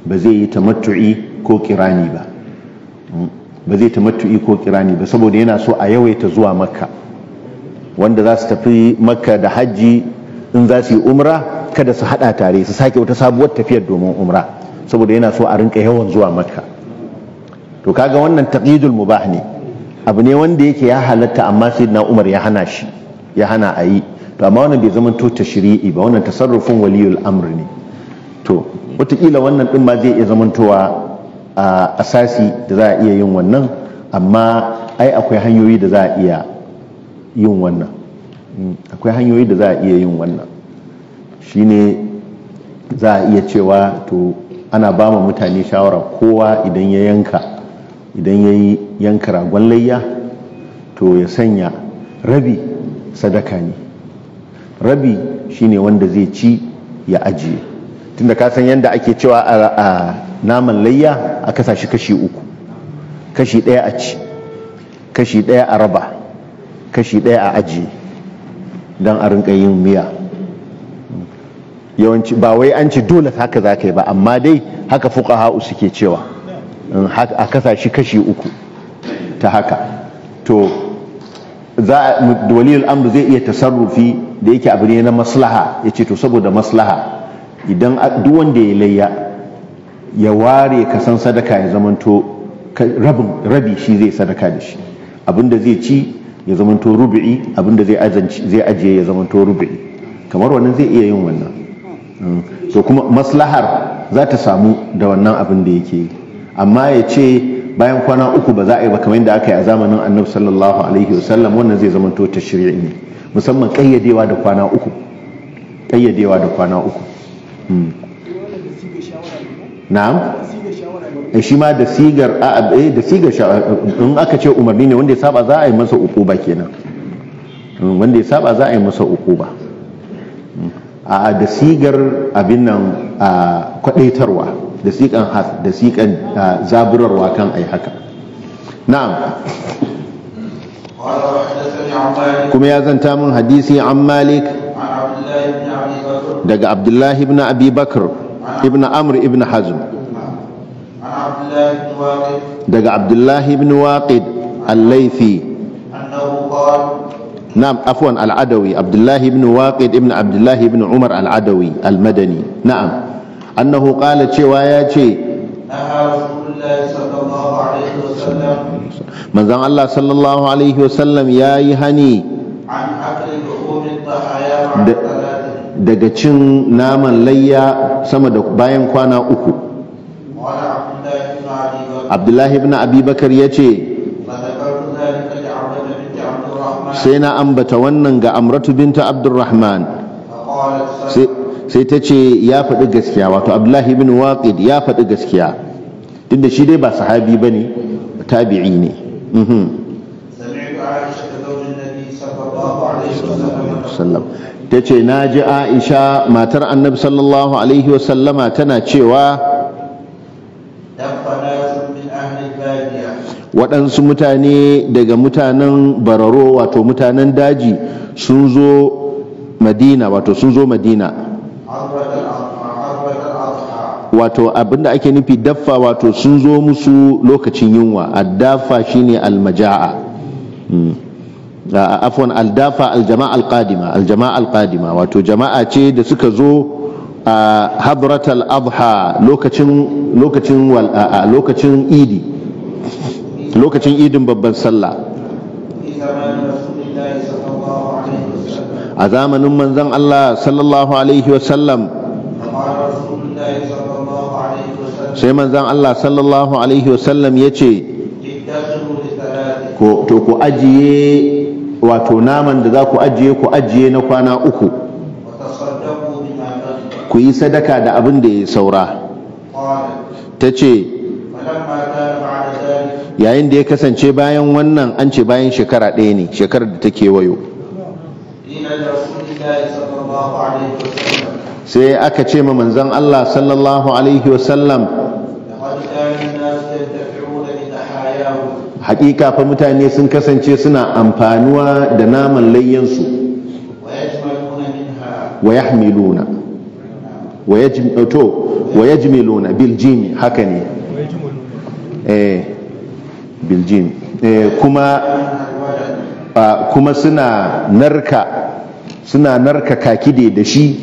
Speaker 4: ba zai yi tamattu'i ko kirani ba, ba zai tamattu'i ko kirani ba, saboda yana so a yawaita zuwa Makka. Wanda za su tafi Makka da hajji, in za su yi umra kada su hada tare, su sake wata sabuwar tafiyar domin umra, saboda yana so a rinka yawan zuwa Makka. To kaga wannan taqyidul mubah ne, abu ne wanda yake ya halatta, amma sayyidina Umar ya hana shi, ya hana a yi. To amma wannan bai zama to tashri'i ba, wannan tasarrufin waliyul amr ne. To wataƙila wannan ɗin ma zai iya zamantowa a asasi da za a iya yin wannan, amma ai akwai hanyoyi da za a iya yin wannan. Akwai hanyoyi da za a iya yin wannan shine za a iya cewa to ana ba ma mutane shawara kowa idan ya yi yanka ragon layya to ya sanya rabi sadaka ne, rabi shine wanda zai ci ya ajiye, tunda ka san yadda ake cewa a naman layya a kasa shi kashi uku, kashi ɗaya a ci, kashi ɗaya a raba, kashi ɗaya a ajiye don a rinka yin miya. Yawanci ba wai an ce dole haka za ka yi ba, amma dai haka fuqaha'u suke cewa a kasa shi kashi uku ta haka. To waliyul amr zai iya tasarrufi da yake abu ne na maslaha, ya ce to saboda maslaha idan duk wanda ya layya ya ware kasan sadaka ya zamanto rabi shi zai sadaka da shi, abinda zai ci ya zamanto rubu'i, abinda zai ajiye ya zamanto rubu'i, kamar wannan zai iya yin wannan. So kuma maslahar za ta samu da wannan abin da yake yi, amma ya ce bayan kwana uku ba za a yi ba kamar yadda aka yi a zamanin annabi sallallahu alaihi wasallam, wannan zai zamanto tashri'i ne, musamman kayyadewa da kwana uku, kayyadewa da kwana uku. Na'am, shi ma da sigar da sigar in aka ce umarni ne, wanda ya saba za a yi masa uquba kenan, wanda ya saba za a yi masa uquba. Da sigar abin nan kwadaitarwa, da sigan zaburarwa kan ai haka. Na'am, kuma ya zanta min hadisi an Malik daga Abdullahi ibn Abi Bakr ibn Amr ibn Hazm, daga Abdullahi ibn Waqid al-Laythi, نعم عفوا العدوي، عبد الله بن واقد ابن عبد الله بن عمر العدوي المدني، نعم أنه قال شواياتي من ذن الله صلى الله عليه وسلم يا يهني daga cin naman layya sama da bayan kwana uku. Abdullahi ibn Abi Bakar ya ce sai na ambata wannan ga Amratu binta Abdurrahman, sai ta ce ya faɗi gaskiya, wato Abdullahi ibn Waqid ya faɗi gaskiya, tunda shi dai ba sahabi bane, tabi'i ne. Ta ce na ji Aisha matar annabi sallallahu alaihi wasallama tana cewa waɗansu mutane daga mutanen bararo, wato mutanen daji sun zo Madina, wato sun zo Madina, wato abinda ake nufi daffa, wato sun zo musu lokacin yunwa. Addafa shine almaja'a, afwan aldafa aljama'a alqadima, wato jama'a ce da suka zo a hadratal adha, lokacin idi, lokacin idin babban sallah, a zamanin manzon Allah sallallahu alaihi wasallam. Sai manzon Allah sallallahu alaihi wasallam ya ce to ku ajiye, wato naman da za ku ajiye na kwana uku, ku yi sadaka da abin da ya saura. Ta ce yayin da ya kasance bayan wannan, an ce bayan shekara ɗaya ne, shekarar da ta kewayo, sai aka ce ma manzon Allah sallallahu alaihi wasallam, hakika fa mutane sun kasance suna amfanuwa da naman layyansu, wa yahmiluna wa yajmiluna bil jim, haka ne, bil jim, kuma suna narka kakide da shi,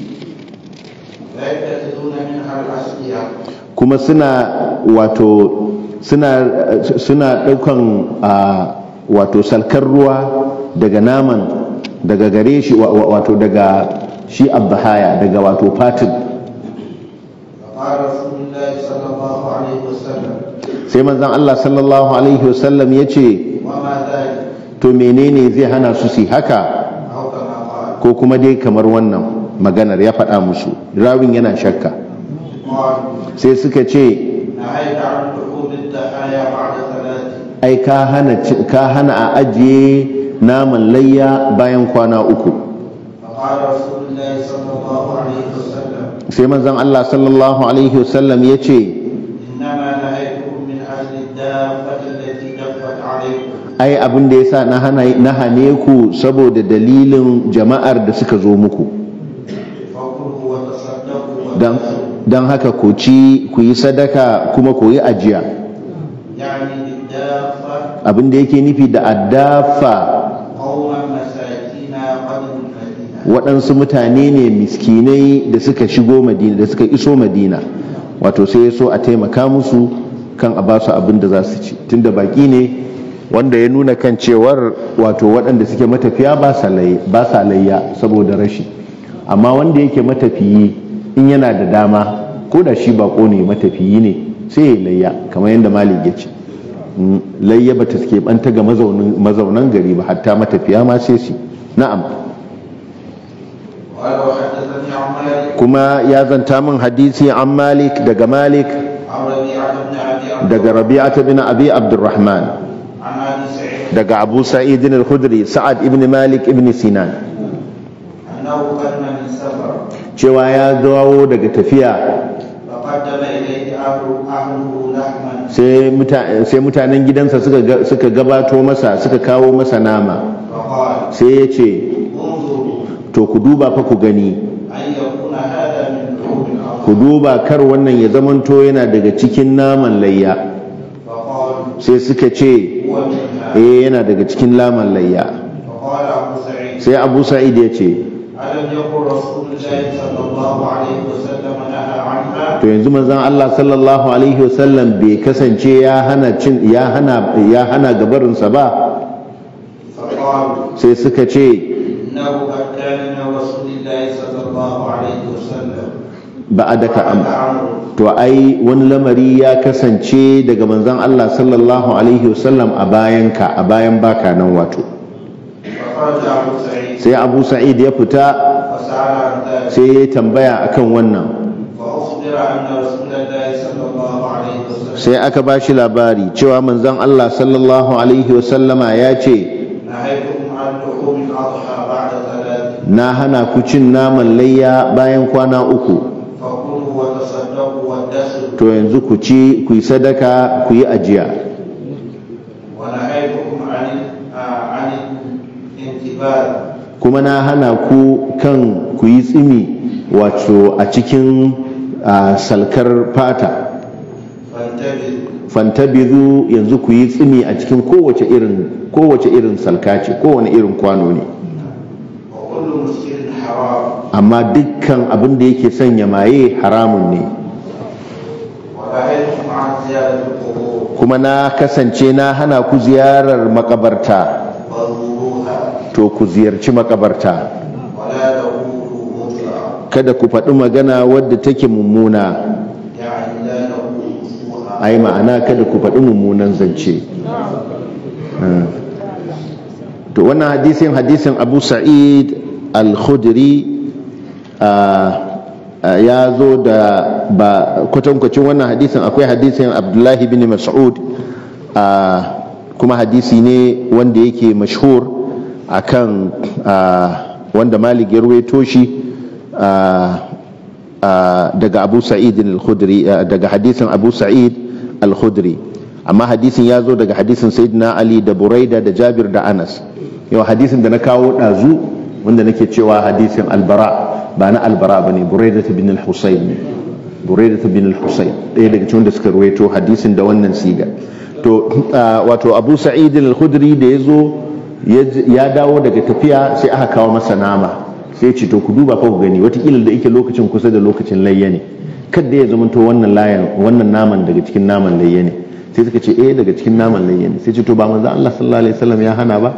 Speaker 4: kuma suna daukan wato salkar ruwa daga naman, daga gare shi, wato daga shi abdahaya, daga wato fatin. sai manzon Allah sallallahu alaihi wasallam ya ce
Speaker 5: وما ذلك
Speaker 4: to menene zai hana su su haka,
Speaker 5: أو كما قال
Speaker 4: ko kuma dai kamar wannan maganar ya faɗa musu, rawin yana shakka.
Speaker 5: قال
Speaker 4: Sai suka ce
Speaker 5: نهيت عن لحوم الضحايا بعد ثلاث
Speaker 4: ai ka hana a ajiye naman layya bayan kwana uku.
Speaker 5: فقال رسول الله صلى الله عليه وسلم
Speaker 4: Sai manzon Allah sallallahu alaihi wasallam ya ce
Speaker 5: إنما نهيتكم من أجل الدابة التي دفت عليكم
Speaker 4: ai abin da yasa na hane ku saboda dalilin jama'ar da suka zo muku,
Speaker 5: فكلوا وتصدقوا
Speaker 4: dan
Speaker 5: وتسروا
Speaker 4: haka ku ci ku yi sadaka kuma ku yi ajiya.
Speaker 5: يعني الدابة
Speaker 4: Abin da yake nufi da addafa
Speaker 5: قوما مساكين قدموا المدينة
Speaker 4: waɗansu mutane ne miskinai da suka shigo madina, da suka iso madina, wato sai ya so a taimaka musu kan a basu abin da za su ci, tunda baki ne, wanda ya nuna kan cewar wato waɗanda suke matafiya ba sa layya saboda rashi, amma wanda yake matafiyi in yana da dama, ko da shi bako ne matafiyi ne, sai ya layya kamar yadda Malik ya ce. Layya ba ta suke banta ga mazaunan gari ba, hatta matafiya ma sai su. Na'am.
Speaker 5: قال وحدثني عن مالك
Speaker 4: Kuma ya zanta min hadisi an Malik daga Malik
Speaker 5: عن ربيعة بن أبي عبد
Speaker 4: daga Rabi'ata bin Abi Abdurrahman
Speaker 5: عن أبي سعيد
Speaker 4: daga Abu Sa'id al-Khudri Sa'ad ibn Malik ibn Sinan
Speaker 5: أنه قدم من سفر
Speaker 4: cewa ya dawo daga tafiya,
Speaker 5: فقدم إليه أهله لحما
Speaker 4: sai mutanen gidansa suka gabato masa, suka kawo masa nama,
Speaker 5: فقال
Speaker 4: sai ya ce
Speaker 5: انظروا
Speaker 4: to ku duba fa ku gani,
Speaker 5: أن يكون هذا من لحوم الأرض
Speaker 4: ku duba kar wannan ya zamanto yana daga cikin naman layya.
Speaker 5: فقالوا
Speaker 4: Sai suka ce
Speaker 5: هو منها
Speaker 4: yana daga cikin naman layya.
Speaker 5: فقال أبو سعيد
Speaker 4: Sai Abu Sa'id ya ce
Speaker 5: ألم يقل رسول الله صلى الله عليه وسلم نهى عنها
Speaker 4: to yanzu manzon Allah sallallahu alaihi wasallam bai kasance ya hana gabarinsa ba.
Speaker 5: فقالوا
Speaker 4: Sai suka ce
Speaker 5: إنه قد كان من رسول الله صلى الله عليه وسلم
Speaker 4: ba'adaka am,
Speaker 5: عمرو
Speaker 4: to ai wani lamari ya kasance daga manzon Allah sallallahu alaihi wasallam a bayan baka nan, wato.
Speaker 5: فخرج أبو سعيد
Speaker 4: Sai Abu Sa'id ya fita,
Speaker 5: وسأل عن ذلك
Speaker 4: sai ya tambaya akan wannan,
Speaker 5: فأخبر أن رسول الله صلى الله عليه وسلم
Speaker 4: sai aka ba shi labari cewa manzon Allah sallallahu alaihi wasallama ya ce
Speaker 5: نهيتكم عن لحوم الأضحى بعد ثلاث
Speaker 4: na hana ku cin naman layya bayan kwana uku,
Speaker 5: فكلوا وتصدقوا وادخروا
Speaker 4: to yanzu ku ci ku yi sadaka ku yi ajiya.
Speaker 5: ونهيتكم عن الانتباه
Speaker 4: Kuma na hana ku kan ku yi tsimi, wato a cikin salkar fata.
Speaker 5: فانتبهوا
Speaker 4: Fantabizu, yanzu ku yi tsimi a cikin kowace irin salka ce, kowane irin kwano ne.
Speaker 5: وكل مسكر حرام
Speaker 4: Amma dukkan abin da yake sanya maye haramun ne.
Speaker 5: ونهيتكم عن زيارة القبور
Speaker 4: Kuma na kasance na hana ku ziyarar makabarta,
Speaker 5: فزوروها
Speaker 4: to ku ziyarci makabarta.
Speaker 5: ولا تقولوا مطلقا
Speaker 4: Kada ku faɗi magana wadda take mummuna,
Speaker 5: يعني لا تقولوا سوءا
Speaker 4: ai ma'ana kada ku faɗi mummunan zance. To wannan hadisin Abu Sa'id al-Khudri ya zo da ba kwatankwacin wannan hadisin. Akwai hadisin Abdullahi bin Mas'ud, kuma hadisi ne wanda yake mashhur akan wanda Malik ya ruwaito shi daga Abu Sa'id al-Khudri, daga hadisin Abu Sa'id al-Khudri, amma hadisin ya zo daga hadisin Sayyidina Ali da Buraida da Jabir da Anas. Yau hadisin da na kawo ɗazu wanda nake cewa hadisin albara ba na albara ba ne, Buraida bin al-Husayn, Buraida bin al-Husayn ɗaya daga cikin da suka ruwaito hadisin da wannan siga. To wato Abu Sa'id al-Khudri da ya zo ya dawo daga tafiya, sai aka kawo masa nama, sai ce to ku duba fa ku gani, watakila da yake lokacin kusa da lokacin layya ne, kadda ya zama to wannan naman daga cikin naman layya ne. Sai suka ce daga cikin naman layya ne. Sai ce to ba manzo Allah sallallahu alaihi wasallam ya hana ba?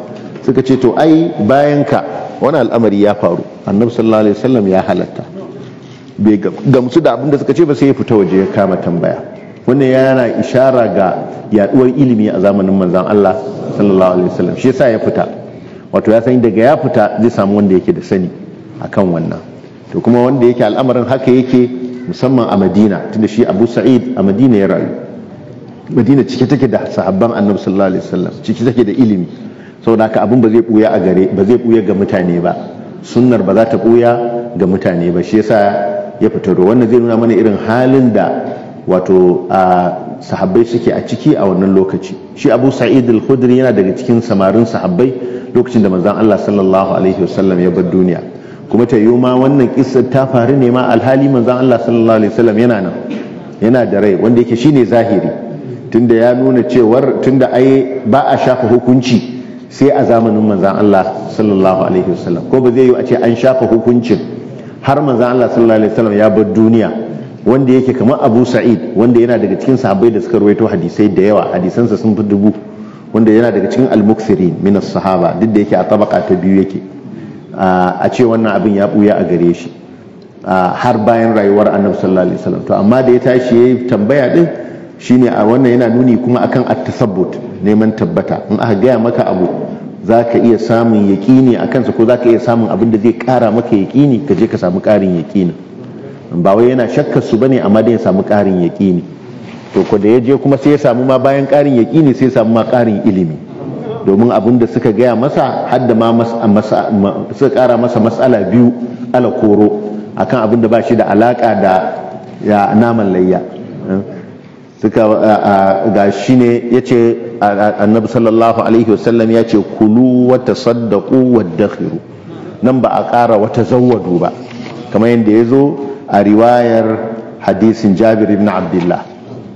Speaker 4: Suka ce to ai bayan ka wani al'amari ya faru, annabi sallallahu alaihi wasallam ya halatta. Bai gamsu da abin da suka ce ba, sai ya fita waje ya kama tambaya. wannan yana ishara ga yaduwar ilimi a zamanin manzon Allah sallallahu alaihi wasallam, shi yasa ya fita, wato ya san daga ya fita zai samu wanda yake da sani akan wannan. To kuma wanda yake al'amarin haka yake musamman a Madina, tunda shi Abu Sa'id a Madina ya rayu. Madina cike take da sahabban Annabi sallallahu alaihi wasallam, cike take da ilimi, saboda haka abin ba zai buya ga mutane ba, sunnar ba za ta buya ga mutane ba, shi yasa ya fito. Wannan zai nuna mana irin halin da wato sahabbai suke a ciki a wannan lokaci. Shi Abu Sa'id al-Khudri yana daga cikin samarin sahabbai lokacin da manzon Allah sallallahu alaihi wasallam ya bar duniya, kuma ta yiwu ma wannan kissar ta faru ne ma alhali manzon Allah sallallahu alaihi wasallam yana nan, yana da rai, wanda yake shine zahiri, tunda ya nuna cewar tunda ai ba a shafa hukunci sai a zamanin manzon Allah sallallahu alaihi wasallam, ko ba zai yiwu a ce an shafa hukuncin har manzon Allah sallallahu alaihi wasallam ya bar duniya, wanda yake kamar Abu Sa'id wanda yana daga cikin sahabbai da suka rawaito hadisai da yawa, hadisansa sun fi 1000, wanda yana daga cikin al-mukthirin min as-sahaba, duk da yake a tabaka ta biyu yake, a ce wannan abin ya buya a gare shi har bayan rayuwar Annabi sallallahu alaihi wasallam. To amma da ya tashi yayi tambaya din, shine a wannan yana nuni kuma akan at-tasabbut, neman tabbata. In aka gaya maka abu zaka iya samun yaqini akan sa, ko zaka iya samun abin da zai kara maka yaqini, ka je ka samu karin yaqini, ba wai yana shakkar su bane amma dai ya samu karin yaqini. To ko da ya je kuma sai ya samu ma bayan karin yaqini sai ya samu ma karin ilimi, domin abin da suka gaya masa hadda ma suka kara masa matsala biyu ala koro akan abin da ba shi da alaka da ya naman layya. Suka ga shi ne ya ce Annabi sallallahu alaihi wasallam ya ce kulu wa tasaddaqu wa dakhiru, nan ba a kara wata zawwadu ba, kamar yadda ya zo a riwayar hadisin Jabir ibn Abdullah,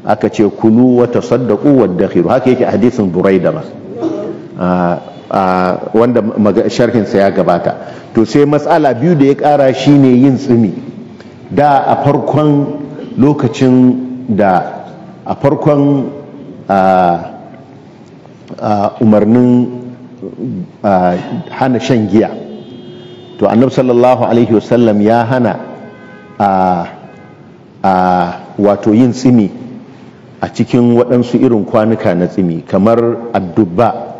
Speaker 4: aka ce kulu wa tasaddaqu wa dakhiru, haka yake hadisin Buraida ba, wanda sharhinsa ya gabata. To sai matsala biyu da ya kara shine yin tsimi. Da a farkon lokacin da a farkon umarnin hana shan giya, to Annabi sallallahu alaihi wasallam ya hana wato yin tsimi a cikin waɗansu irin kwanuka na tsimi, kamar addubba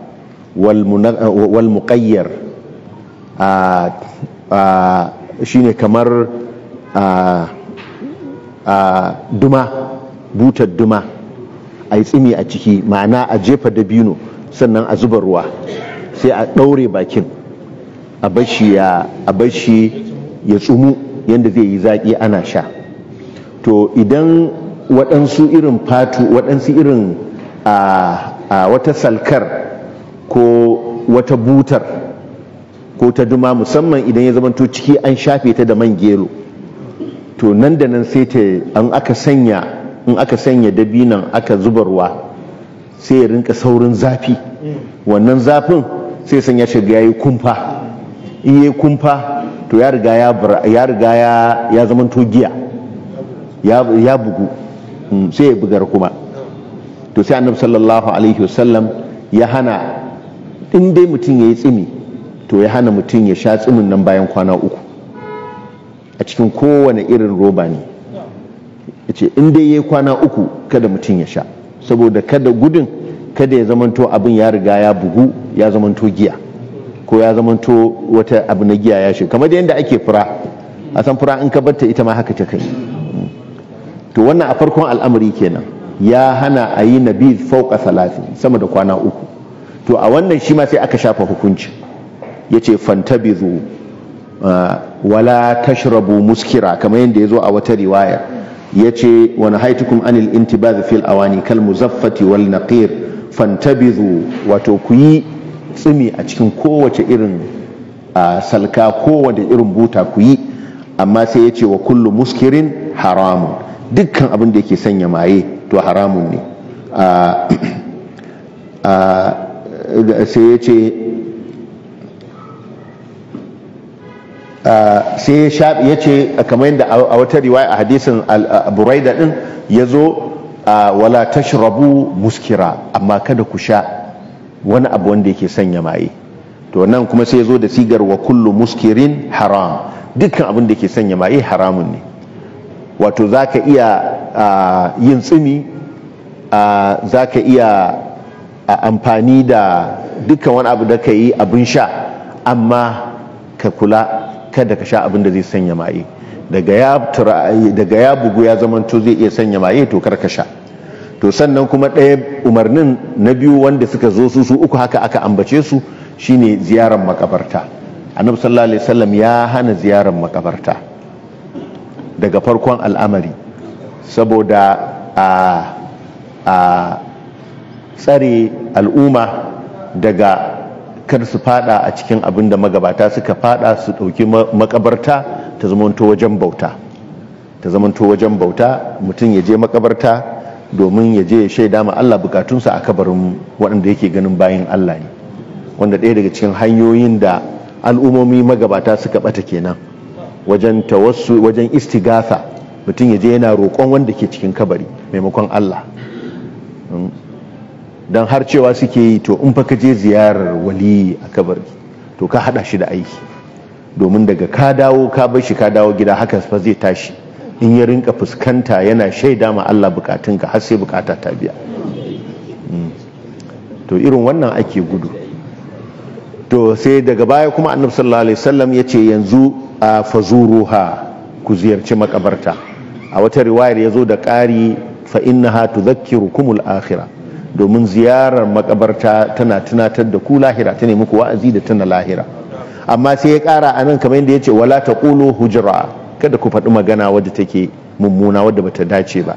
Speaker 4: wal muqayyar, shine kamar duma, butar duma a yi tsimi a ciki, ma'ana a jefa dabino sannan a zuba ruwa sai a ɗaure bakin a bashi ya tsumu yadda zai yi zaƙi ana sha. To idan waɗansu irin waɗansu irin wata salkar ko wata butar ko ta duma, musamman idan ya zamanto ciki an shafe ta da man gero, to nan da nan sai ta in aka sanya dabinan aka zuba ruwa sai ya rinka saurin zafi, wannan zafin sai sanya shiga yayi kumfa, in yayi kumfa to ya riga ya zamanto giya, ya bugu, sai ya bugar kuma. To sai Annabi sallallahu alaihi wasallam ya hana, in dai mutum yayi tsimi to ya hana mutum ya sha tsimin nan bayan kwana 3 a cikin kowane irin roba ne. Yace in dai yayi kwana 3 kada mutum ya sha, saboda kada ya zamanto abin ya riga ya bugu, ya zamanto giya, ko ya zamanto wata abu na giya ya shi, kamar yadda ake fura, a san fura in ka batta ita ma haka ta kai. To wannan a farkon al'amari kenan, ya hana a yi nabiz fauka 30 sama da kwana 3. To a wannan shi ma sai aka shafa hukunci, yace fantabizu wala tashrabu muskira, kamar yadda ya zo a wata riwaya, yace wa nahaitukum anil intibaz fil awani kal muzaffati wal naqir fantabizu, wato ku yi tsimi a cikin kowace irin salka, kowace irin buta ku yi, amma sai yace wa kullu muskirin haramun, dukkan abin da yake sanya maye to haramun ne. Sai yace ya ce kamar yadda a wata riwaya a hadisin Buraida din ya zo wala tashrabu muskira, amma kada ku sha wani abu wanda yake sanya maye. To nan kuma sai ya zo da sigar wa kullu muskirin haram, dukkan abin da yake sanya maye haramun ne. Wato za ka iya yin tsimi za ka iya amfani da dukkan wani abu da ka yi abin sha, amma ka kula kada ka sha abin da zai sanya maye. Daga ya bugu ya zamanto zai iya sanya maye to kar ka sha. To sannan kuma ɗaya umarnin na biyu wanda suka zo su uku haka aka ambace su shine ziyarar makabarta. Annabi sallallahu alaihi wasallam ya hana ziyarar makabarta daga farkon al'amari, saboda a tsare al'umma daga kar su fada a cikin abin da magabata suka fada, su ɗauki makabarta ta zamanto wajen bauta. Mutum ya je makabarta domin ya je ya shaida ma Allah bukatunsa a kabarin waɗanda yake ganin bayin Allah ne, wanda ɗaya daga cikin hanyoyin da al'ummomi magabata suka bata kenan wajen tawassu, wajen istighatha. Mutum ya je yana roƙon wanda ke cikin kabari maimakon Allah, don har cewa suke yi to in fa ka je ziyarar wali a kabari to ka hada shi da aiki, domin daga ka dawo ka bar shi ka dawo gida haka fa zai tashi in ya rinka fuskanta yana shaida ma Allah bukatunka har sai bukata ta biya. To irin wannan ake gudu. To sai daga baya kuma annabi sallallahu alaihi wasallam ya ce yanzu a fazuruha, ku ziyarci makabarta. A wata riwayar ya zo da ƙari fa innaha tudhakkirukumul akhirah, domin ziyarar makabarta tana tunatar da ku lahira, ta ne muku wa'azi da tana lahira. Amma sai ya ƙara anan kamar yadda ya ce wala taqulu hujra, kada ku faɗi magana wadda take mummuna wadda bata dace ba.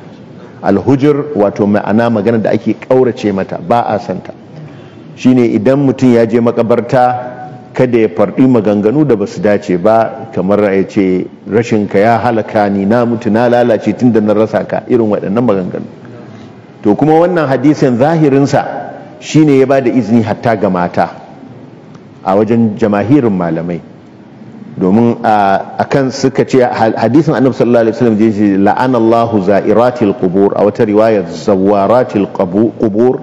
Speaker 4: Alhujur wato ma'ana magana da ake ƙaurace mata, ba a santa. Shine idan mutum ya je makabarta kada ya farɗi maganganu da basu dace ba, kamar ya ce rashinka ya halaka ni, na mutu na lalace tun da na rasa ka, irin waɗannan maganganu. To kuma wannan hadisin zahirinsa shine ya ba da izini hatta ga mata a wajen jamahirin malamai, domin a kan suka ce hadisin annabi sallallahu alaihi wasallam je la'anallahu za'iratil qubur, a wata riwayar zawaratil qubur,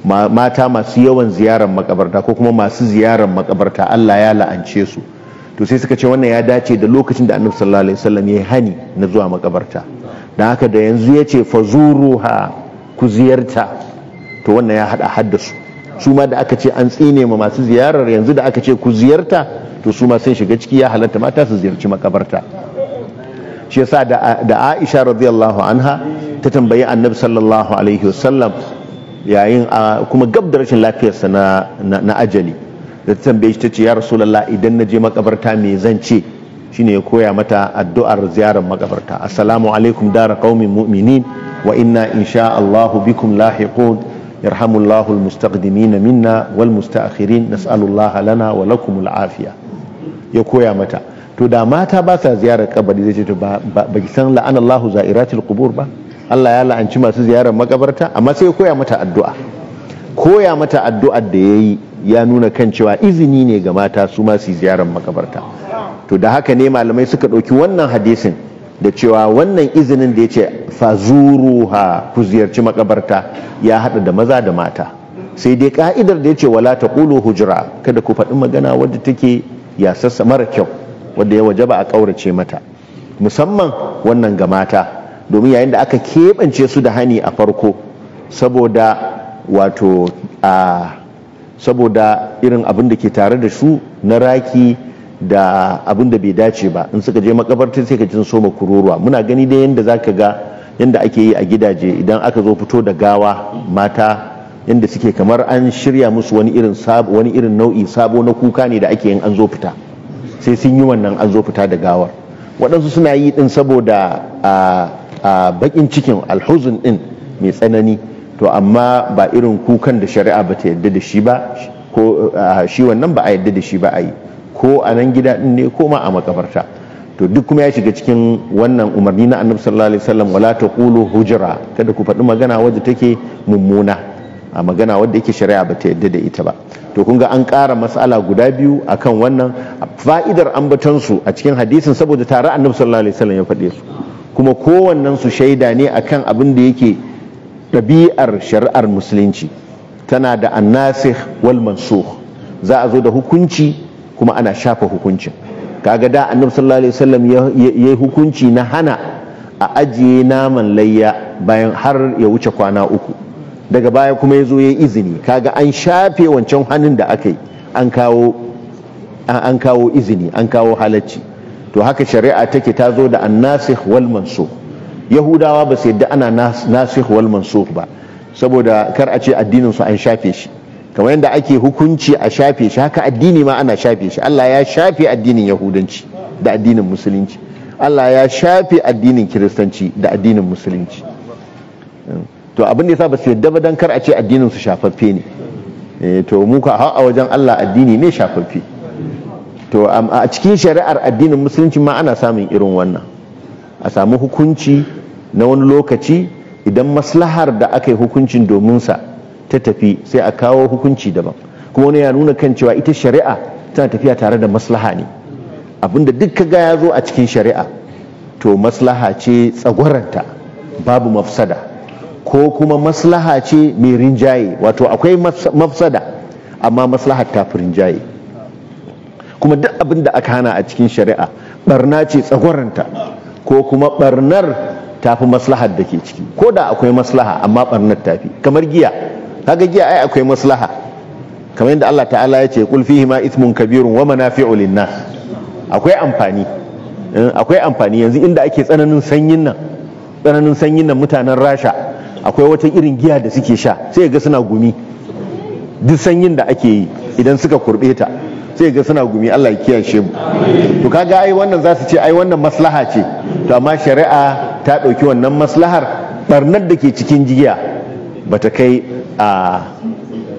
Speaker 4: mata masu yawan ziyarar makabarta ko kuma masu ziyarar makabarta Allah ya la'ance su. To sai suka ce wannan ya dace da lokacin da annabi sallallahu alaihi wasallam ya hani na zuwa makabarta, dan haka da yanzu ya ce fazuruha, ku ziyarta, to wannan ya hada haddasu su ma da aka ce an tsine ma masu ziyarar, yanzu da aka ce ku ziyarta to su ma sun shiga ciki, ya halatta mata su ziyarci makabarta. Shi yasa da Aisha radiyallahu anha ta tambayi annabi sallallahu alaihi wasallam yayin kuma gab da rashin lafiyarsa na ajali, da ta tambaye shi ta ce ya rasulullah idan na je makabarta me zan ce, shine ya koya mata addu'ar ziyarar makabarta, assalamu alaikum dara qaumin mu'minin wa inna insha Allahu bikum lahiqun, yarhamullahu almustaqdimin minna wal mustaakhirin, nas'alullaha lana wa lakumul afiya. Ya koya mata. To da mata ba sa ziyarar kabari zai ce to ba ki san la'anallahu za'iratil qubur ba, Allah ya la'anci masu ziyarar makabarta, amma sai ya koya mata addu'a. Koya mata addu'ar da yayi ya nuna kan cewa izini ne ga mata su ma su ziyarar makabarta. To da haka ne malamai suka ɗauki wannan hadisin da cewa wannan izinin da ya ce fazuruha, ku ziyarci makabarta, ya haɗa da maza da mata. Sai dai ka'idar da ya ce wala taqulu hujra, kada ku faɗi magana wadda take ya sassa mara kyau, wadda ya wajaba a ƙaurace mata, musamman wannan ga mata, domin yayin da aka keɓance su da hani a farko saboda wato saboda irin abin da ke tare da su na raki da abin da bai dace ba, in suka je makabartar sai ka jin soma kururuwa. Muna gani dai yanda zaka ga yanda ake yi a gidaje idan aka zo fito da gawa, mata yanda suke kamar an shirya musu wani irin nau'i sabo na kuka ne da ake yin an zo fita, sai sun yi wannan an zo fita da gawar. Waɗansu suna yi din saboda bakin cikin alhuzun din mai tsanani, to amma ba irin kukan da shari'a ba ta yadda da shi ba, ko shi wannan ba a yadda da shi ba a yi, ko a nan gida din ne ko ma a makabarta. To duk kuma ya shiga cikin wannan umarni na annabi sallallahu alaihi wasallam wala taqulu hujra, kada ku faɗi magana wadda take mummuna, a magana wadda yake shari'a ba ta yadda da ita ba. To kun ga an ƙara mas'ala guda biyu akan wannan, fa'idar ambatansu a cikin hadisin saboda tare annabi sallallahu alaihi wasallam ya faɗe su, kuma kowannen su shaida ne akan abin da yake ɗabi'ar shari'ar musulunci, tana da annasikh wal mansukh, za a zo da hukunci kuma ana shafa hukuncin. Kaga da annabi sallallahu alaihi wasallam yayi hukunci na hana a ajiye naman layya bayan har ya wuce kwana 3, daga baya kuma ya zo ya izini, kaga an shafe wancan hannun da aka yi, an kawo izini, an kawo halacci. To haka shari'a take, ta zo da annasikh wal mansukh. Yahudawa ba su yadda ana nasikh wal mansukh ba, saboda kar a ce addinin su an shafe shi, kamar yadda ake hukunci a shafe shi, haka addini ma ana shafe shi. Allah ya shafe addinin yahudanci da addinin musulunci, Allah ya shafe addinin kiristanci da addinin musulunci. To abin da yasa ba su yadda ba dan kar a ce addinin su shafaffe ne. To mu ka a wajen Allah addini ne shafaffe. To a cikin shari'ar addinin musulunci ma ana samun irin wannan, a samu hukunci na wani lokaci, idan maslahar da aka yi hukuncin domin sa ta tafi, sai a kawo hukunci daban. Kuma wani ya nuna kan cewa ita shari'a tana tafiya tare da maslaha ne. Abinda duk kaga ya zo a cikin shari'a to maslaha ce tsagwaranta, babu mafsada, ko kuma maslaha ce mai rinjaye, wato akwai mafsada amma maslahar ta fi rinjaye. Kuma duk abin da aka hana a cikin shari'a barna ce tsagwaranta, ko kuma barnar ta fi maslahar da ke ciki, ko da akwai maslaha amma barnar ta fi. Kamar giya, kaga giya ai akwai maslaha, kamar yadda Allah ta'ala ya ce qul fihi ma ithmun kabirun wa manafi'u lin-nas. Akwai amfani, akwai amfani. Yanzu inda ake tsananin sanyin nan mutanen Rasha akwai wata irin giya da suke sha, sai ga suna gumi duk sanyin da ake yi, idan suka kurbe ta sai ga suna gumi. Allah ya kiyashe mu. To kaga ai wannan za su ce ai wannan maslaha ce, to amma shari'a ta ɗauki wannan maslahar, barnar da ke cikin giya bata kai a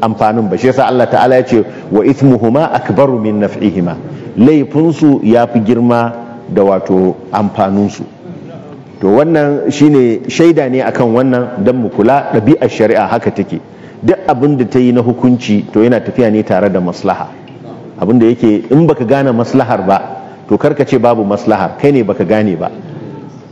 Speaker 4: amfanin ba. Shi yasa Allah ta'ala ya ce wa ithmuhuma akbaru min naf'ihima, laifinsu ya fi girma da wato amfaninsu. To wannan shine shaida ne akan wannan, don mu kula ɗabi'ar shari'a haka take. Duk abin da ta yi na hukunci to yana tafiya ne tare da maslaha. Abin da yake in baka gane maslahar ba to karka ce babu maslahar, kai ne baka gane ba.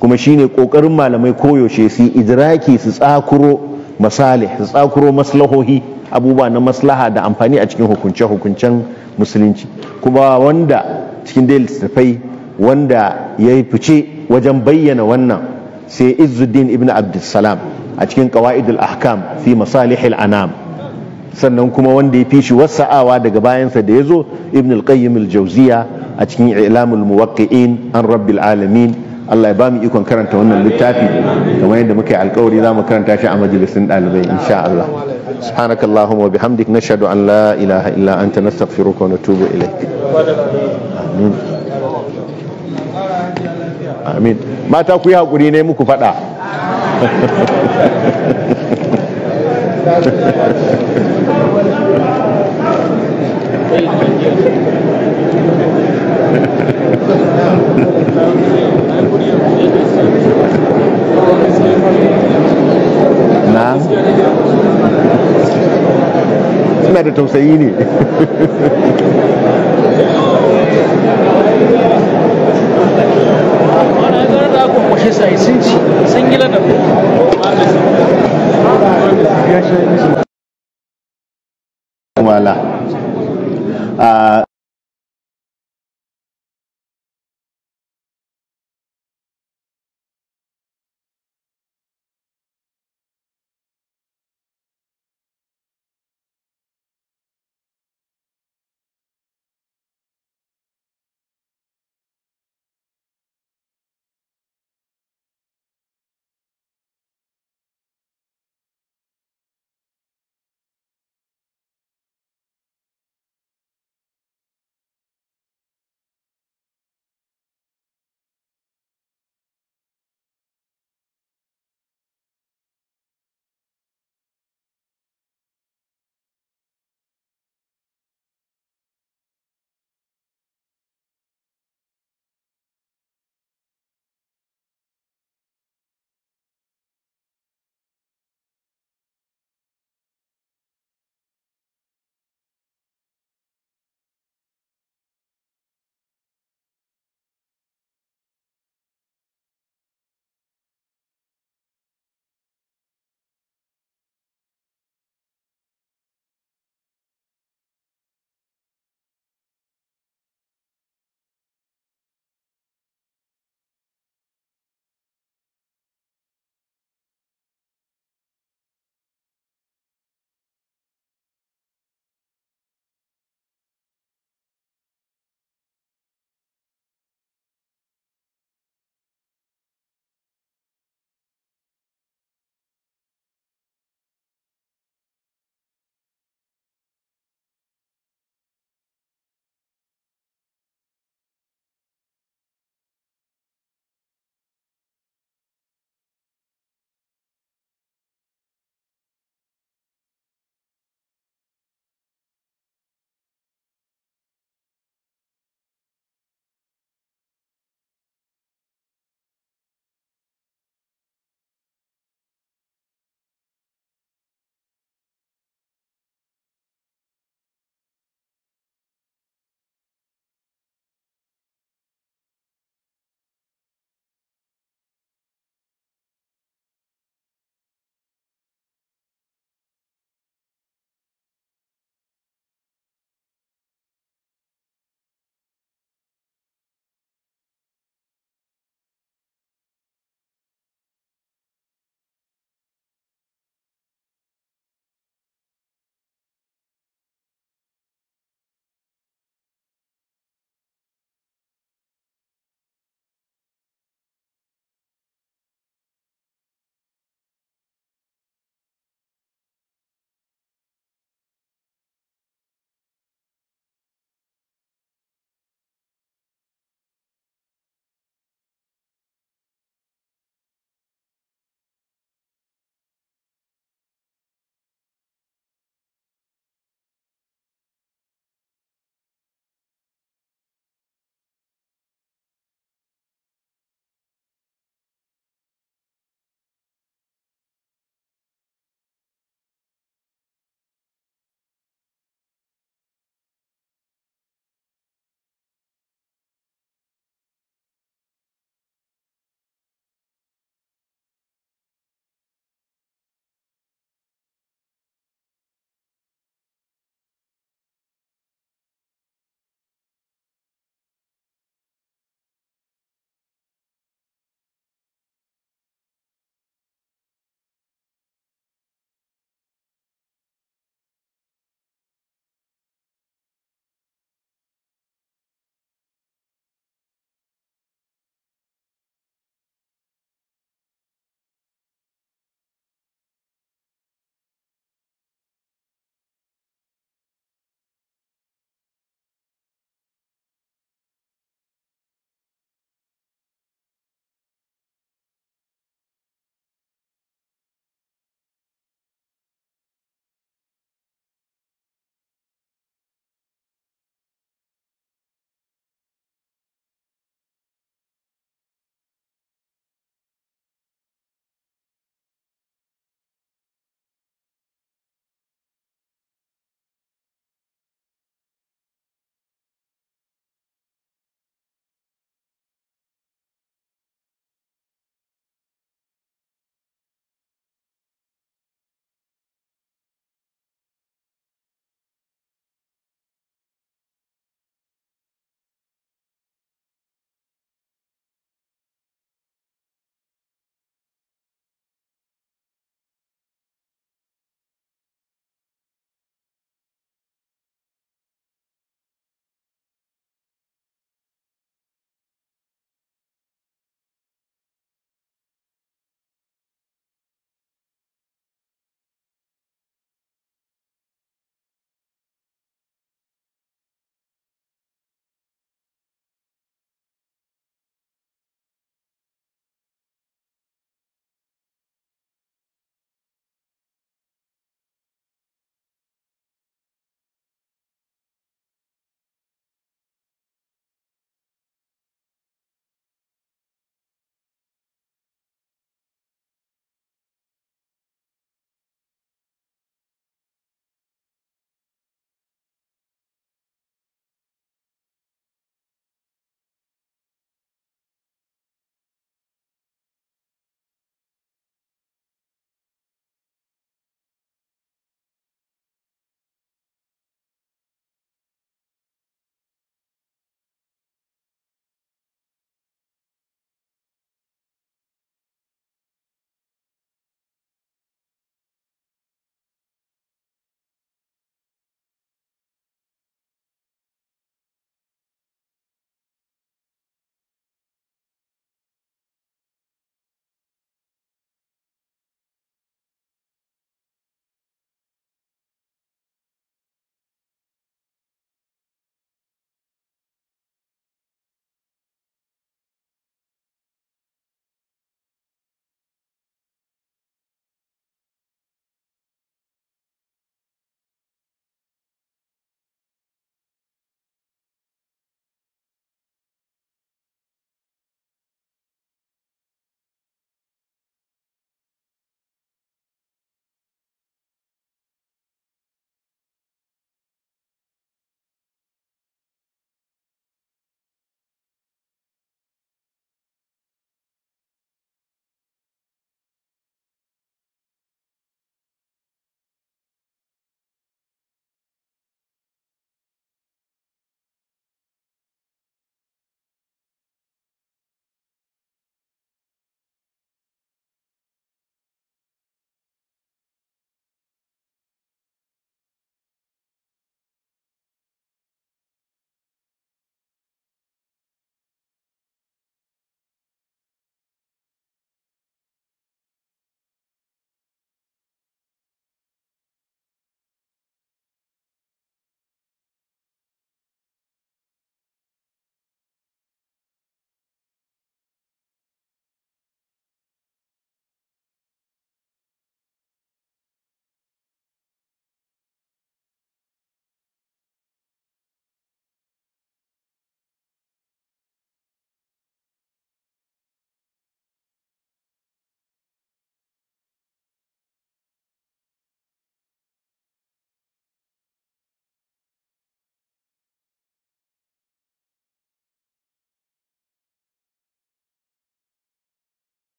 Speaker 4: Kuma shine kokarin malamai koyaushe su idraki, su tsakuro masalih, su tsakuro maslahohi, abubuwa na maslaha da amfani a cikin hukunce-hukuncen musulunci. Kuma wanda cikin dai littattafai wanda ya yi fice wajen bayyana wannan sai Izzuddin ibn Abdussalam a cikin Qawaidul Ahkam fi Masalihil Anam. Sannan kuma wanda ya fi shi wasa'awa daga bayansa da ya zo Ibn al-Qayyim al-Jawziya a cikin I'lamul Muwaqqi'in an Rabbil Alamin. Allah ya ba mu ikon karanta wannan littafi, kamar yadda muka yi alkawari za mu karanta shi a majalisin ɗalibai insha Allah. Subhanakallahumma wa bihamdik, nashhadu an la ilaha illa anta, nastaghfiruka wa natubu ilayk. Amin. Amin. Mata ku yi hakuri ne muku faɗa. Na suna da tausayi ne. Wala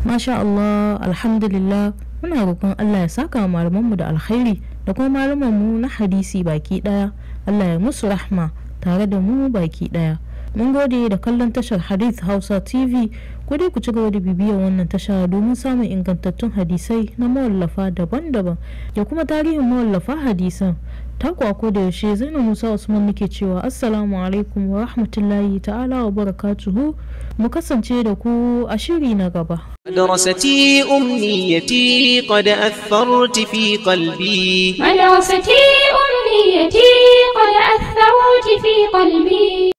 Speaker 3: Masha Allah, alhamdulillah, muna roƙon Allah ya saka malamanmu da alkhairi da kuma malamanmu na hadisi baki ɗaya. Allah ya musu rahma tare da mu baki ɗaya. Mun gode da kallon tashar Hadith Hausa TV. Ku dai ku ci gaba da bibiyar wannan tasha domin samun ingantattun hadisai na mawallafa daban-daban da kuma tarihin mawallafa hadisan. Taku a koda yaushe Zainab Musa Usman nake cewa assalamu alaikum wa rahmatullahi ta'ala wa barakatuhu. Mu kasance da ku a shiri na gaba.
Speaker 1: مدرستي أمنيتي قد أثرت في قلبي
Speaker 2: مدرستي أمنيتي قد أثرت في قلبي